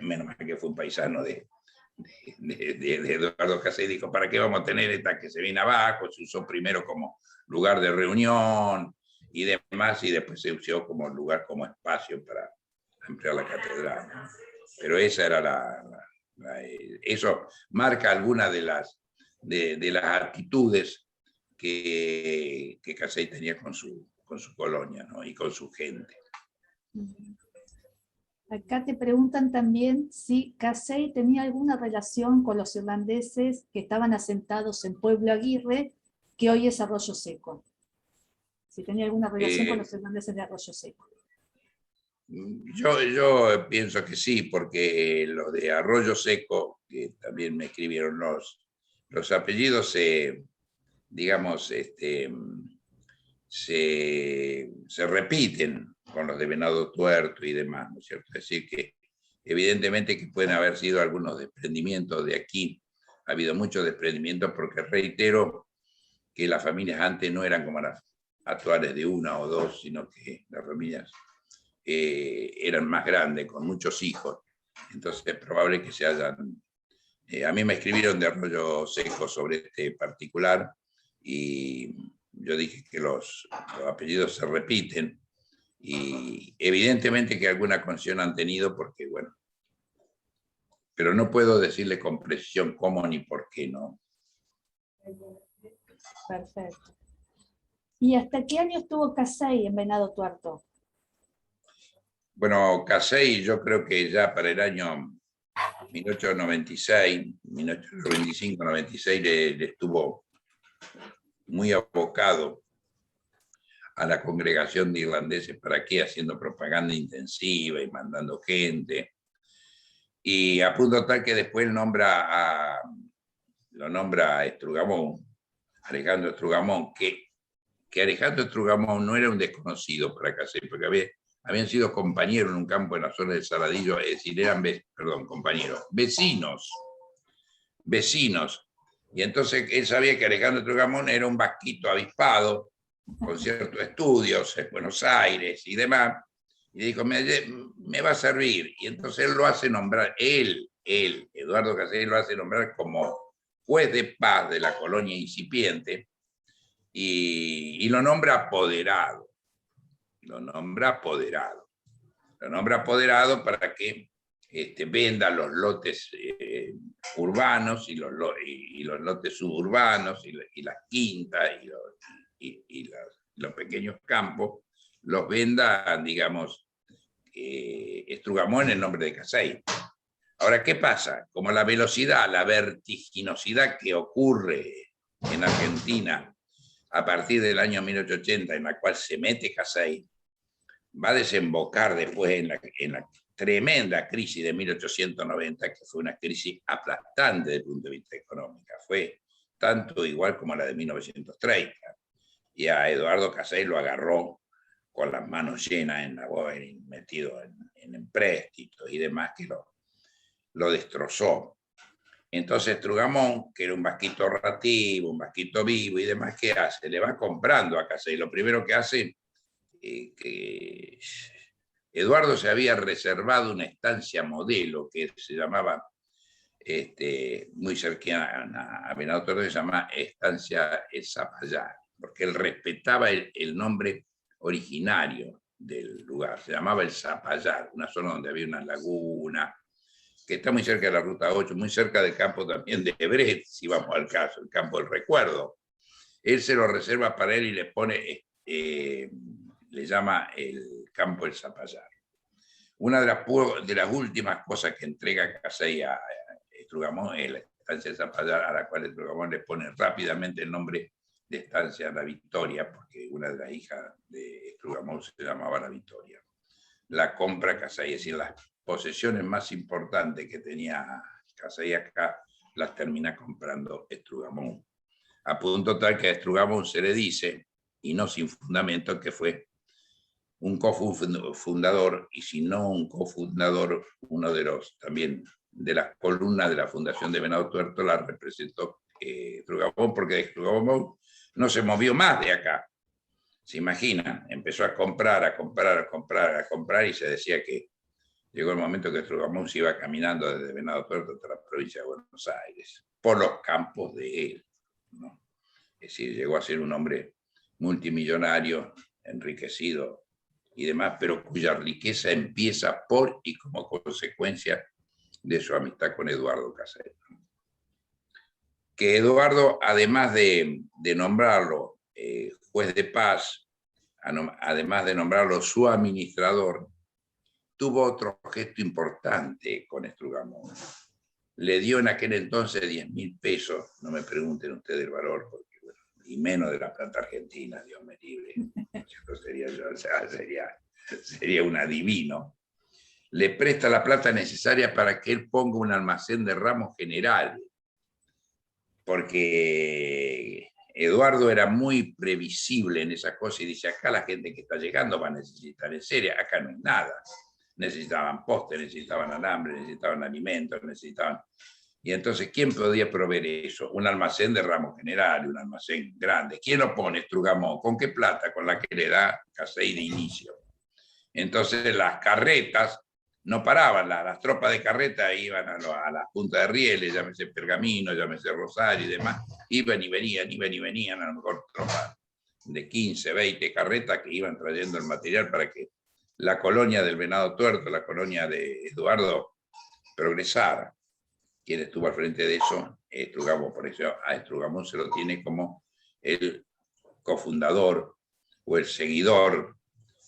menos mal que fue un paisano de Eduardo Casey, dijo, ¿para qué vamos a tener esta que se viene abajo? Se usó primero como lugar de reunión y demás, y después se usó como lugar, como espacio para ampliar la catedral, ¿no? Pero esa era eso marca alguna de las actitudes que Casey tenía con su colonia, ¿no? Y con su gente.
Acá te preguntan también si Casey tenía alguna relación con los irlandeses que estaban asentados en Pueblo Aguirre, que hoy es Arroyo Seco. Si tenía alguna relación con los irlandeses de Arroyo Seco.
Yo pienso que sí, porque los de Arroyo Seco, que también me escribieron los apellidos, digamos, se repiten con los de Venado Tuerto y demás, ¿no es cierto? Es decir, que evidentemente que pueden haber sido algunos desprendimientos de aquí. Ha habido muchos desprendimientos porque reitero que las familias antes no eran como las actuales de 1 o 2, sino que las familias eran más grandes, con muchos hijos. Entonces es probable que se hayan... a mí me escribieron de Arroyo Seco sobre este particular y yo dije que los apellidos se repiten y evidentemente que alguna conexión han tenido porque, bueno, pero no puedo decirle con precisión cómo ni por qué, ¿no?
Perfecto. ¿Y hasta qué año estuvo Casey en Venado Tuerto?
Bueno, Casey yo creo que ya para el año 1896, 1895-96 le estuvo muy abocado a la congregación de irlandeses para aquí, haciendo propaganda intensiva y mandando gente. Y a punto tal que después lo nombra a Estrugamón, Alejandro Estrugamón, que Alejandro Estrugamón no era un desconocido para Casey, porque habían sido compañeros en un campo en la zona de Saladillo, es decir, eran, compañeros, vecinos. Y entonces él sabía que Alejandro Estrugamón era un vasquito avispado, con ciertos estudios en Buenos Aires y demás, y dijo, me va a servir. Y entonces él lo hace nombrar, Eduardo Casey, lo hace nombrar como juez de paz de la colonia incipiente, y lo nombra apoderado. Lo nombra apoderado para que venda los lotes urbanos y los lotes suburbanos y las quintas y los pequeños campos, los venda, digamos, Estrugamón en nombre de Casey. Ahora, ¿qué pasa? Como la velocidad, la vertiginosidad que ocurre en Argentina a partir del año 1880, en la cual se mete Casey, va a desembocar después en la tremenda crisis de 1890, que fue una crisis aplastante desde el punto de vista económico. Fue tanto igual como la de 1930. Y a Eduardo Casey lo agarró con las manos llenas metido en empréstitos y demás, que lo destrozó. Entonces Trugamón, que era un vasquito rativo, un vasquito vivo y demás, ¿qué hace? Le va comprando a Casey. Lo primero que hace, que Eduardo se había reservado una estancia modelo que se llamaba, muy cercana a Venado Tuerto, se llama Estancia El Zapallar, porque él respetaba el nombre originario del lugar. Se llamaba El Zapallar, una zona donde había una laguna, que está muy cerca de la Ruta 8, muy cerca del campo también de Brest, si vamos al caso, el campo del recuerdo. Él se lo reserva para él y le pone, le llama el campo El Zapallar. Una de las últimas cosas que entrega Casey a Trugamón es la estancia El Zapallar, a la cual Trugamón le pone rápidamente el nombre de estancia La Victoria, porque una de las hijas de Trugamón se llamaba La Victoria. La compra Casey, es decir, las posesiones más importantes que tenía Casey acá, las termina comprando Estrugamón. A punto tal que a Estrugamón se le dice, y no sin fundamento, que fue un cofundador, y si no un cofundador, uno de los también de las columnas de la Fundación de Venado Tuerto la representó Estrugamón, porque Estrugamón no se movió más de acá. Se imaginan, empezó a comprar y se decía que llegó el momento que Trugamón se iba caminando desde Venado Tuerto hasta la provincia de Buenos Aires, por los campos de él, ¿no? Es decir, llegó a ser un hombre multimillonario, enriquecido y demás, pero cuya riqueza empieza por y como consecuencia de su amistad con Eduardo Casey. Que Eduardo, además de nombrarlo juez de paz, además de nombrarlo su administrador, tuvo otro gesto importante con Estrugamón. Le dio en aquel entonces 10.000 pesos, no me pregunten ustedes el valor, porque, bueno, y menos de la plata argentina, Dios me libre. Eso sería un adivino. Le presta la plata necesaria para que él ponga un almacén de ramos general, porque Eduardo era muy previsible en esa cosa y dice, acá la gente que está llegando va a necesitar en serio, acá no hay nada. Necesitaban postes, necesitaban alambre, necesitaban alimentos, necesitaban... Y entonces, ¿quién podía proveer eso? Un almacén de ramos general, un almacén grande. ¿Quién lo pone? Estrugamón. ¿Con qué plata? Con la que le da Casey de inicio. Entonces las carretas no paraban, las tropas de carreta iban a las puntas de rieles, llámese Pergamino, llámese Rosario y demás, iban y venían, a lo mejor tropas de 15, 20 carretas que iban trayendo el material para que la colonia del Venado Tuerto, la colonia de Eduardo, progresara. Quien estuvo al frente de eso, Estrugamón. Por eso a Estrugamón se lo tiene como el cofundador o el seguidor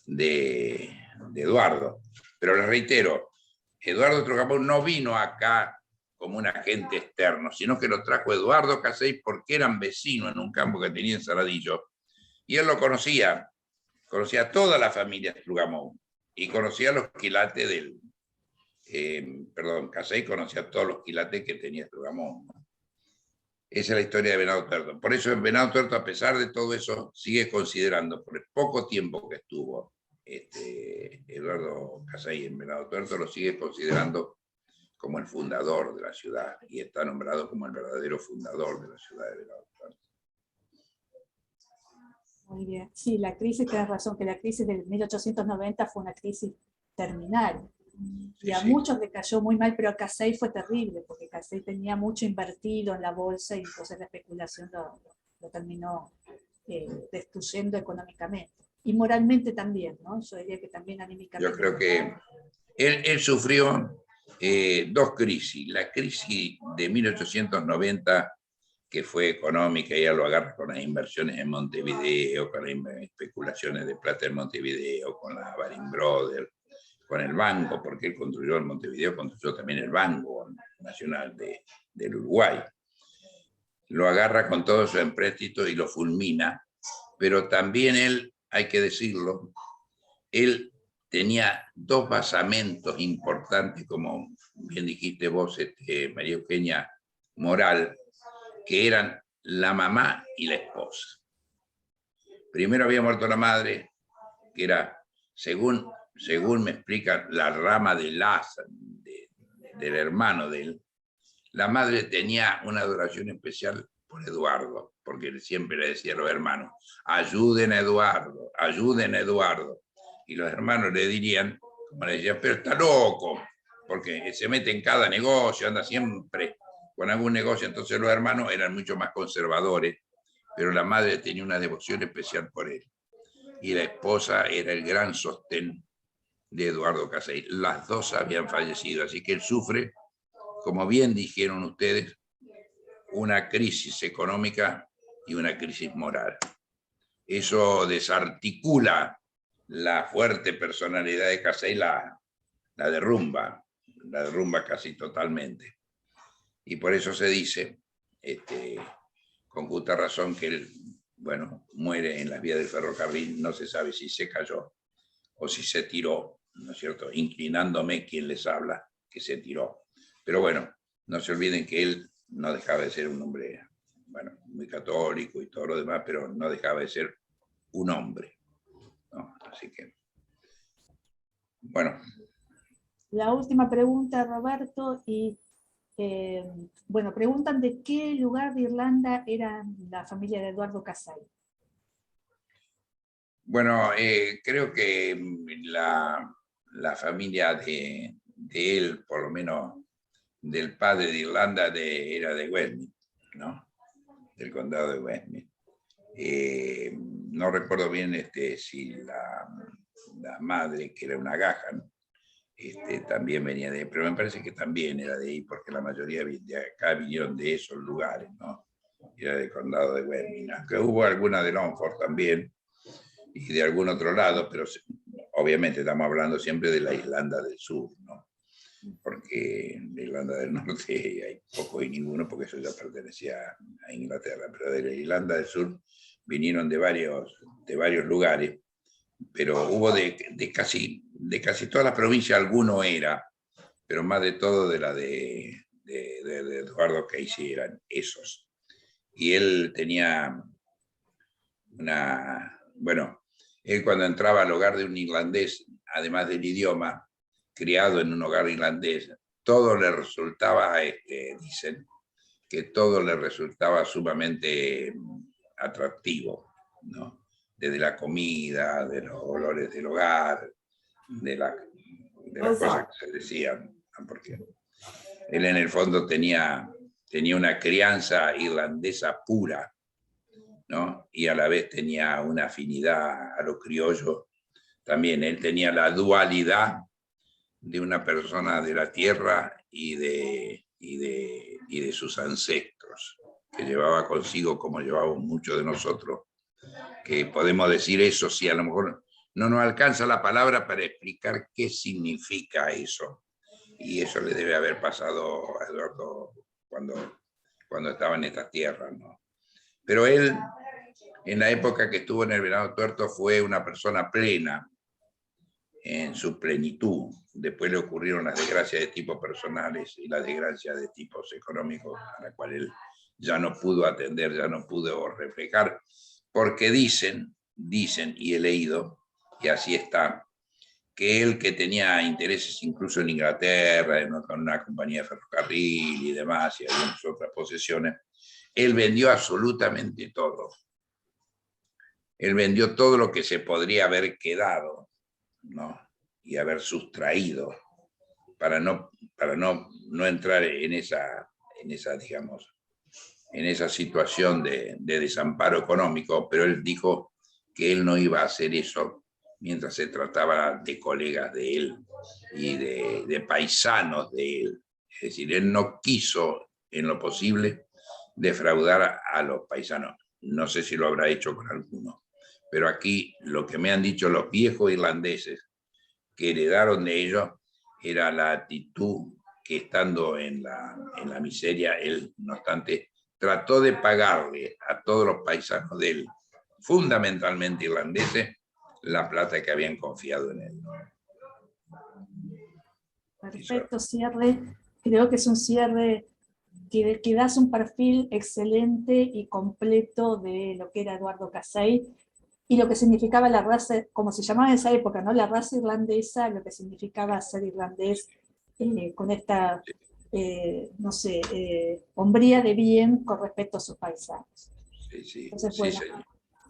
de Eduardo. Pero les reitero, Eduardo Estrugamón no vino acá como un agente externo, sino que lo trajo Eduardo Casey porque eran vecinos en un campo que tenía en Saladillo. Y él lo conocía a toda la familia Estrugamón y conocía los quilates del... Casey conocía a todos los quilates que tenía Estrugamón. Esa es la historia de Venado Tuerto. Por eso en Venado Tuerto, a pesar de todo eso, sigue considerando, por el poco tiempo que estuvo Eduardo Casey en Venado Tuerto, lo sigue considerando como el fundador de la ciudad y está nombrado como el verdadero fundador de la ciudad de Venado Tuerto.
Muy bien. Sí, la crisis, tienes razón, que la crisis del 1890 fue una crisis terminal. Y a muchos le cayó muy mal, pero a Casey fue terrible, porque Casey tenía mucho invertido en la bolsa y entonces la especulación lo terminó destruyendo económicamente. Y moralmente también, ¿no? Yo diría que también anímicamente.
Yo creo que él sufrió dos crisis. La crisis de 1890, que fue económica, ella lo agarra con las inversiones en Montevideo, con las especulaciones de plata en Montevideo, con la Baring Brothers, con el banco, porque él construyó en Montevideo, construyó también el Banco Nacional del Uruguay. Lo agarra con todo su empréstito y lo fulmina, pero también él, hay que decirlo, él tenía dos basamentos importantes, como bien dijiste vos, María Eugenia, moral, que eran la mamá y la esposa. Primero había muerto la madre, que era, según me explican, la rama del hermano de él. La madre tenía una adoración especial por Eduardo, porque él siempre le decía a los hermanos, ayuden a Eduardo, ayuden a Eduardo. Y los hermanos le dirían, como le decían, pero está loco, porque se mete en cada negocio, anda siempre con algún negocio. Entonces los hermanos eran mucho más conservadores, pero la madre tenía una devoción especial por él. Y la esposa era el gran sostén de Eduardo Casey. Las dos habían fallecido, así que él sufre, como bien dijeron ustedes, una crisis económica y una crisis moral. Eso desarticula la fuerte personalidad de Casey, la derrumba casi totalmente. Y por eso se dice, con justa razón, que él, bueno, muere en las vías del ferrocarril. No se sabe si se cayó o si se tiró, ¿no es cierto? Inclinándome quien les habla, que se tiró. Pero bueno, no se olviden que él no dejaba de ser un hombre, bueno, muy católico y todo lo demás, pero no dejaba de ser un hombre, ¿no? Así que, bueno.
La última pregunta, Roberto, y bueno, preguntan de qué lugar de Irlanda era la familia de Eduardo Casey.
Bueno, creo que la familia de él, por lo menos del padre de Irlanda, era de Westmeath, ¿no? Del condado de Westmeath. No recuerdo bien si la madre, que era una Gahan, también venía de ahí, pero me parece que también era de ahí, porque la mayoría de acá vinieron de esos lugares, ¿no? Era del condado de Westmeath, que hubo alguna de Longford también, y de algún otro lado, pero obviamente estamos hablando siempre de la Irlanda del Sur, ¿no? Porque en la Irlanda del Norte hay poco y ninguno, porque eso ya pertenecía a Inglaterra, pero de la Irlanda del Sur vinieron de varios lugares, pero hubo de casi todas las provincias, alguno era, pero más de todo de la de Eduardo Casey eran esos. Y él tenía bueno, él cuando entraba al hogar de un irlandés, además del idioma, criado en un hogar irlandés, todo le resultaba, dicen, que todo le resultaba sumamente atractivo, ¿no? Desde la comida, de los olores del hogar, de las cosas que se decían, ¿no? Porque él en el fondo tenía una crianza irlandesa pura, ¿no? Y a la vez tenía una afinidad a lo criollo. También él tenía la dualidad de una persona de la tierra y de sus ancestros, que llevaba consigo, como llevamos muchos de nosotros, que podemos decir eso, si a lo mejor no nos alcanza la palabra para explicar qué significa eso. Y eso le debe haber pasado a Eduardo cuando estaba en estas tierras, ¿no? Pero él, en la época que estuvo en el Venado Tuerto, fue una persona plena en su plenitud. Después le ocurrieron las desgracias de tipo personales y las desgracias de tipos económicos, a las cuales él ya no pudo atender, ya no pudo reflejar, porque dicen, y he leído, y así está, que él, que tenía intereses incluso en Inglaterra, con una compañía de ferrocarril y demás, y algunas otras posesiones, él vendió absolutamente todo. Él vendió todo lo que se podría haber quedado, ¿no? Y haber sustraído, para no entrar en esa, digamos, en esa situación de desamparo económico, pero él dijo que él no iba a hacer eso mientras se trataba de colegas de él y de paisanos de él. Es decir, él no quiso en lo posible defraudar a los paisanos. No sé si lo habrá hecho con alguno, pero aquí lo que me han dicho los viejos irlandeses que heredaron de ellos era la actitud que, estando en la miseria, él, no obstante, trató de pagarle a todos los paisanos de él, fundamentalmente irlandeses, la plata que habían confiado en él.
Perfecto cierre. Creo que es un cierre que das un perfil excelente y completo de lo que era Eduardo Casey y lo que significaba la raza, como se llamaba en esa época, ¿no? La raza irlandesa, lo que significaba ser irlandés con esta, no sé, hombría de bien con respecto a sus paisanos.
Sí,
Entonces,
sí,
bueno,
señor.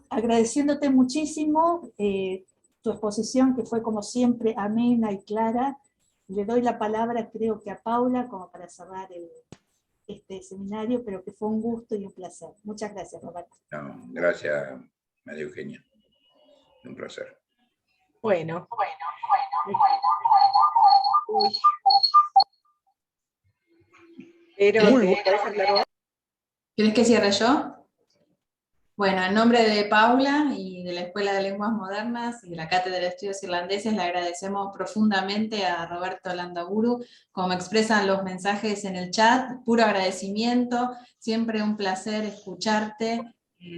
agradeciéndote muchísimo tu exposición, que fue como siempre amena y clara. Le doy la palabra, creo que a Paula, como para cerrar este seminario, pero que fue un gusto y un placer. Muchas gracias, Roberto.
No, gracias, María Eugenia. Un placer.
Bueno. Uy. Pero, ¿puedes hablar vos?
¿Quieres que cierre yo? Bueno, en nombre de Paula y de la Escuela de Lenguas Modernas y de la Cátedra de Estudios Irlandeses, le agradecemos profundamente a Roberto Landaburu, como expresan los mensajes en el chat, puro agradecimiento, siempre un placer escucharte,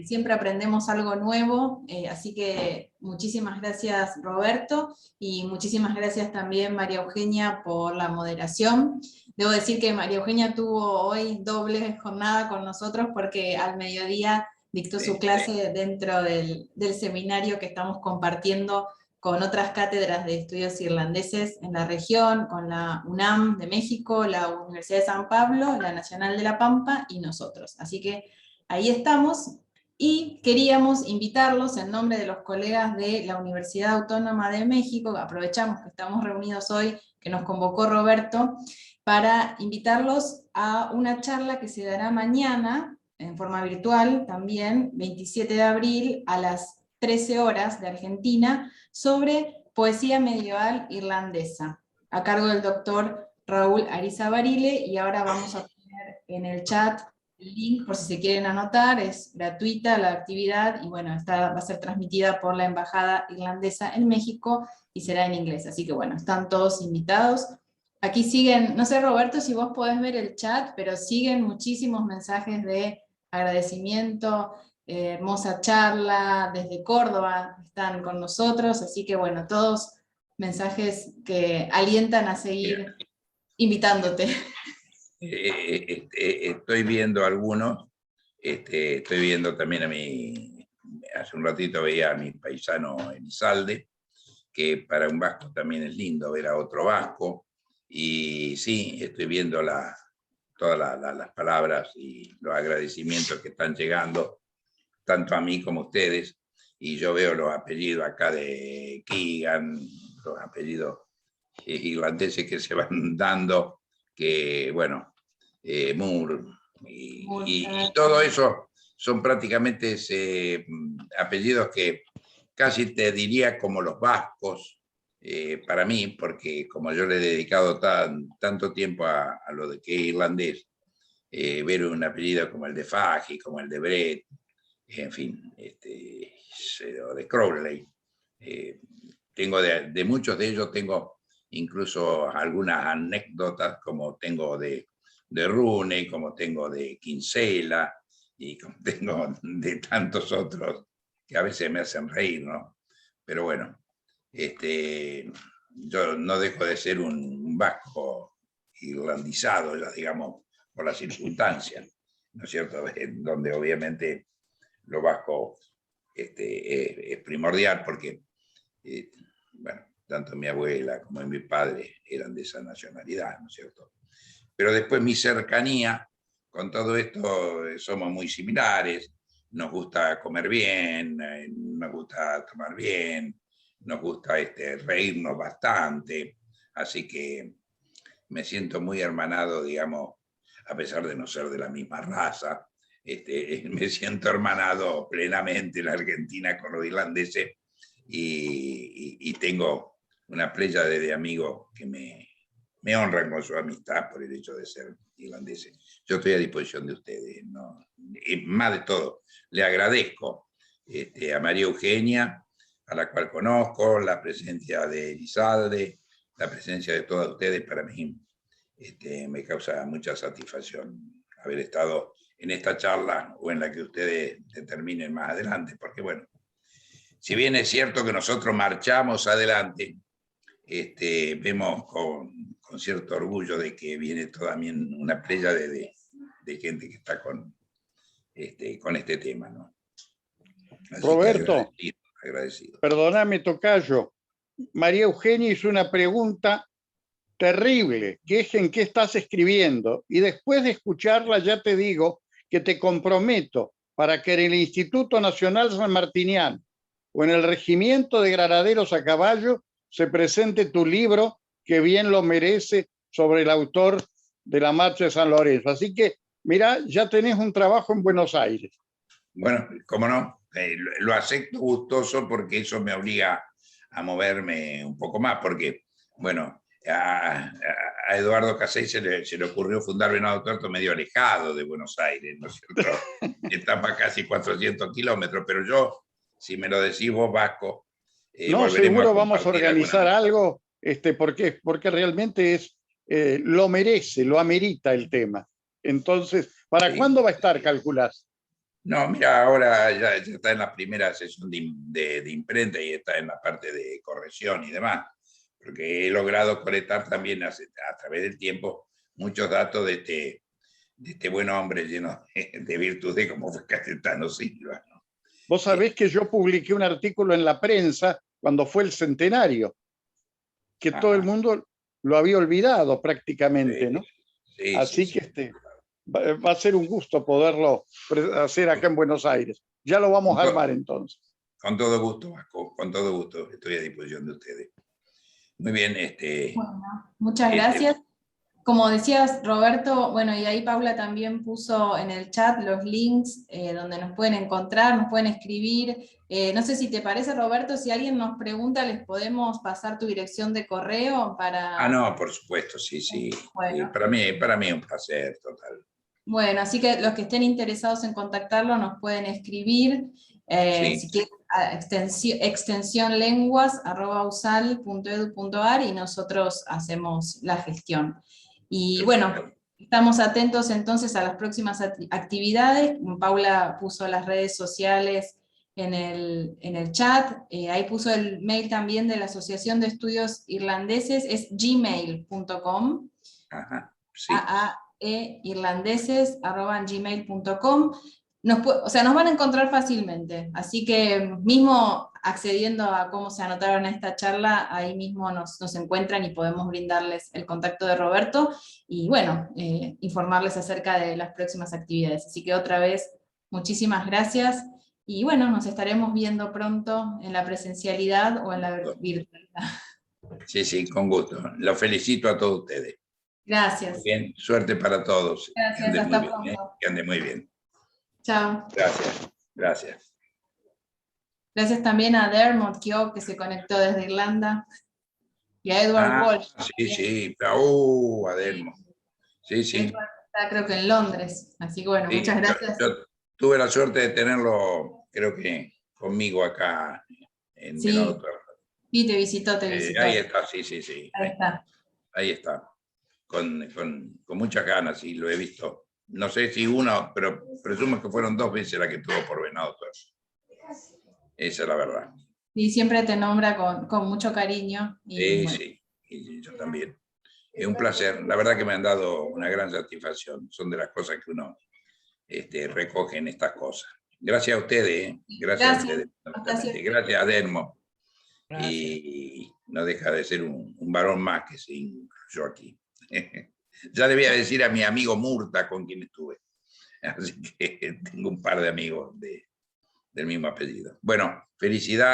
siempre aprendemos algo nuevo, así que muchísimas gracias Roberto, y muchísimas gracias también María Eugenia por la moderación. Debo decir que María Eugenia tuvo hoy doble jornada con nosotros porque al mediodía dictó su clase dentro del seminario que estamos compartiendo con otras cátedras de estudios irlandeses en la región, con la UNAM de México, la Universidad de San Pablo, la Nacional de La Pampa y nosotros. Así que ahí estamos y queríamos invitarlos en nombre de los colegas de la Universidad Autónoma de México, aprovechamos que estamos reunidos hoy, que nos convocó Roberto, para invitarlos a una charla que se dará mañana, en forma virtual también, 27 de abril a las 13 horas de Argentina, sobre poesía medieval irlandesa, a cargo del doctor Raúl Ariza Barile, y ahora vamos a poner en el chat el link por si se quieren anotar, es gratuita la actividad, y bueno, va a ser transmitida por la Embajada Irlandesa en México, y será en inglés, así que bueno, están todos invitados. Aquí siguen, no sé Roberto si vos podés ver el chat, pero siguen muchísimos mensajes de agradecimiento, hermosa charla, desde Córdoba están con nosotros, así que bueno, todos mensajes que alientan a seguir invitándote.
Estoy viendo algunos, estoy viendo también hace un ratito veía a mi paisano Elizalde, que para un vasco también es lindo ver a otro vasco, y sí, estoy viendo todas las palabras y los agradecimientos que están llegando, tanto a mí como a ustedes, y yo veo los apellidos acá de Keegan, los apellidos irlandeses que se van dando, que bueno, Moore, y todo eso son prácticamente apellidos que casi te diría como los vascos, para mí, porque como yo le he dedicado tanto tiempo a lo de que es irlandés, ver un apellido como el de Faggi, como el de Brett, en fin, o de Crowley. Tengo de muchos de ellos, tengo incluso algunas anécdotas, como tengo de Rooney, como tengo de Kinsella, y como tengo de tantos otros que a veces me hacen reír, ¿no? Pero bueno, yo no dejo de ser un vasco irlandizado, ya digamos, por las circunstancias, ¿no es cierto? Donde obviamente lo vasco es primordial porque, bueno, tanto mi abuela como mi padre eran de esa nacionalidad, ¿no es cierto? Pero después mi cercanía, con todo esto, somos muy similares, nos gusta comer bien, nos gusta tomar bien, nos gusta reírnos bastante, así que me siento muy hermanado, digamos, a pesar de no ser de la misma raza, me siento hermanado plenamente en la Argentina con los irlandeses, y tengo una pléyade de amigos que me honran con su amistad por el hecho de ser irlandeses. Yo estoy a disposición de ustedes, ¿no? Y más de todo, le agradezco a María Eugenia, a la cual conozco, la presencia de Elizalde, la presencia de todos ustedes. Para mí me causa mucha satisfacción haber estado en esta charla o en la que ustedes determinen más adelante, porque bueno, si bien es cierto que nosotros marchamos adelante, vemos con cierto orgullo de que viene también una playa de gente que está con este tema, ¿no? Así
Roberto,
que agradecido.
perdóname, tocayo. María Eugenia hizo una pregunta terrible, que es en qué estás escribiendo. Y después de escucharla ya te digo que te comprometo para que en el Instituto Nacional Sanmartiniano o en el Regimiento de Granaderos a Caballo se presente tu libro, que bien lo merece, sobre el autor de la Marcha de San Lorenzo. Así que, mira, ya tenés un trabajo en Buenos Aires.
Bueno, cómo no, lo acepto gustoso porque eso me obliga a moverme un poco más, porque, bueno, a Eduardo Casey se le ocurrió fundar Venado Tuerto medio alejado de Buenos Aires, ¿no es cierto? Está para casi 400 kilómetros, pero yo, si me lo decís vos, Vasco,
no, seguro vamos a organizar algo, porque realmente lo merece, lo amerita el tema. Entonces, ¿para cuándo va a estar, calculás?
No, mira, ahora ya está en la primera sesión de imprenta y está en la parte de corrección y demás, porque he logrado colectar también a través del tiempo muchos datos de este buen hombre lleno de virtudes como fue Cayetano Silva, ¿no?
Vos sabés que yo publiqué un artículo en la prensa cuando fue el centenario, que todo el mundo lo había olvidado prácticamente, ¿no?
Sí,
así que va a ser un gusto poderlo hacer acá en Buenos Aires. Ya lo vamos a armar entonces.
Con todo gusto, Vasco, con todo gusto. Estoy a disposición de ustedes. Muy bien.
Bueno, muchas gracias. Como decías, Roberto, bueno, y ahí Paula también puso en el chat los links donde nos pueden encontrar, nos pueden escribir. No sé si te parece, Roberto, si alguien nos pregunta, les podemos pasar tu dirección de correo para...
no, por supuesto, sí.
Bueno.
Para mí es un placer total.
Bueno, así que los que estén interesados en contactarlo nos pueden escribir. Si quieren, extensión lenguas@usal.edu.ar y nosotros hacemos la gestión. Y bueno, estamos atentos entonces a las próximas actividades. Paula puso las redes sociales en el chat. Ahí puso el mail también de la Asociación de Estudios Irlandeses, es gmail.com.
Ajá, sí.
irlandeses@gmail.com. Nos van a encontrar fácilmente, así que mismo accediendo a cómo se anotaron a esta charla, ahí mismo nos encuentran y podemos brindarles el contacto de Roberto y bueno, informarles acerca de las próximas actividades. Así que otra vez, muchísimas gracias y bueno, nos estaremos viendo pronto en la presencialidad o en la virtualidad.
Sí, con gusto. Los felicito a todos ustedes.
Gracias.
Bien, suerte para todos.
Gracias, hasta pronto.
Que ande muy bien.
Chao.
Gracias.
Gracias también a Dermot Keogh, que se conectó desde Irlanda, y a Edward Walsh.
Sí, a Dermot. Sí.
Edward está creo que en Londres, así que bueno, muchas gracias.
Yo tuve la suerte de tenerlo, creo que conmigo acá en Venado Tuerto.
Y te visitó.
Ahí está, sí. Ahí está. Con muchas ganas, y lo he visto. No sé si uno, pero presumo que fueron 2 veces la que tuvo por Venado Tuerto. Esa es la verdad.
Y siempre te nombra con mucho cariño.
Y yo también. Es un placer. La verdad que me han dado una gran satisfacción. Son de las cosas que uno recoge en estas cosas. Gracias a ustedes. Gracias a ustedes. Gracias a Dermo. Y no deja de ser un varón más que se incluyó aquí. Ya le voy a decir a mi amigo Murta con quien estuve. Así que tengo un par de amigos del mismo apellido. Bueno, felicidades.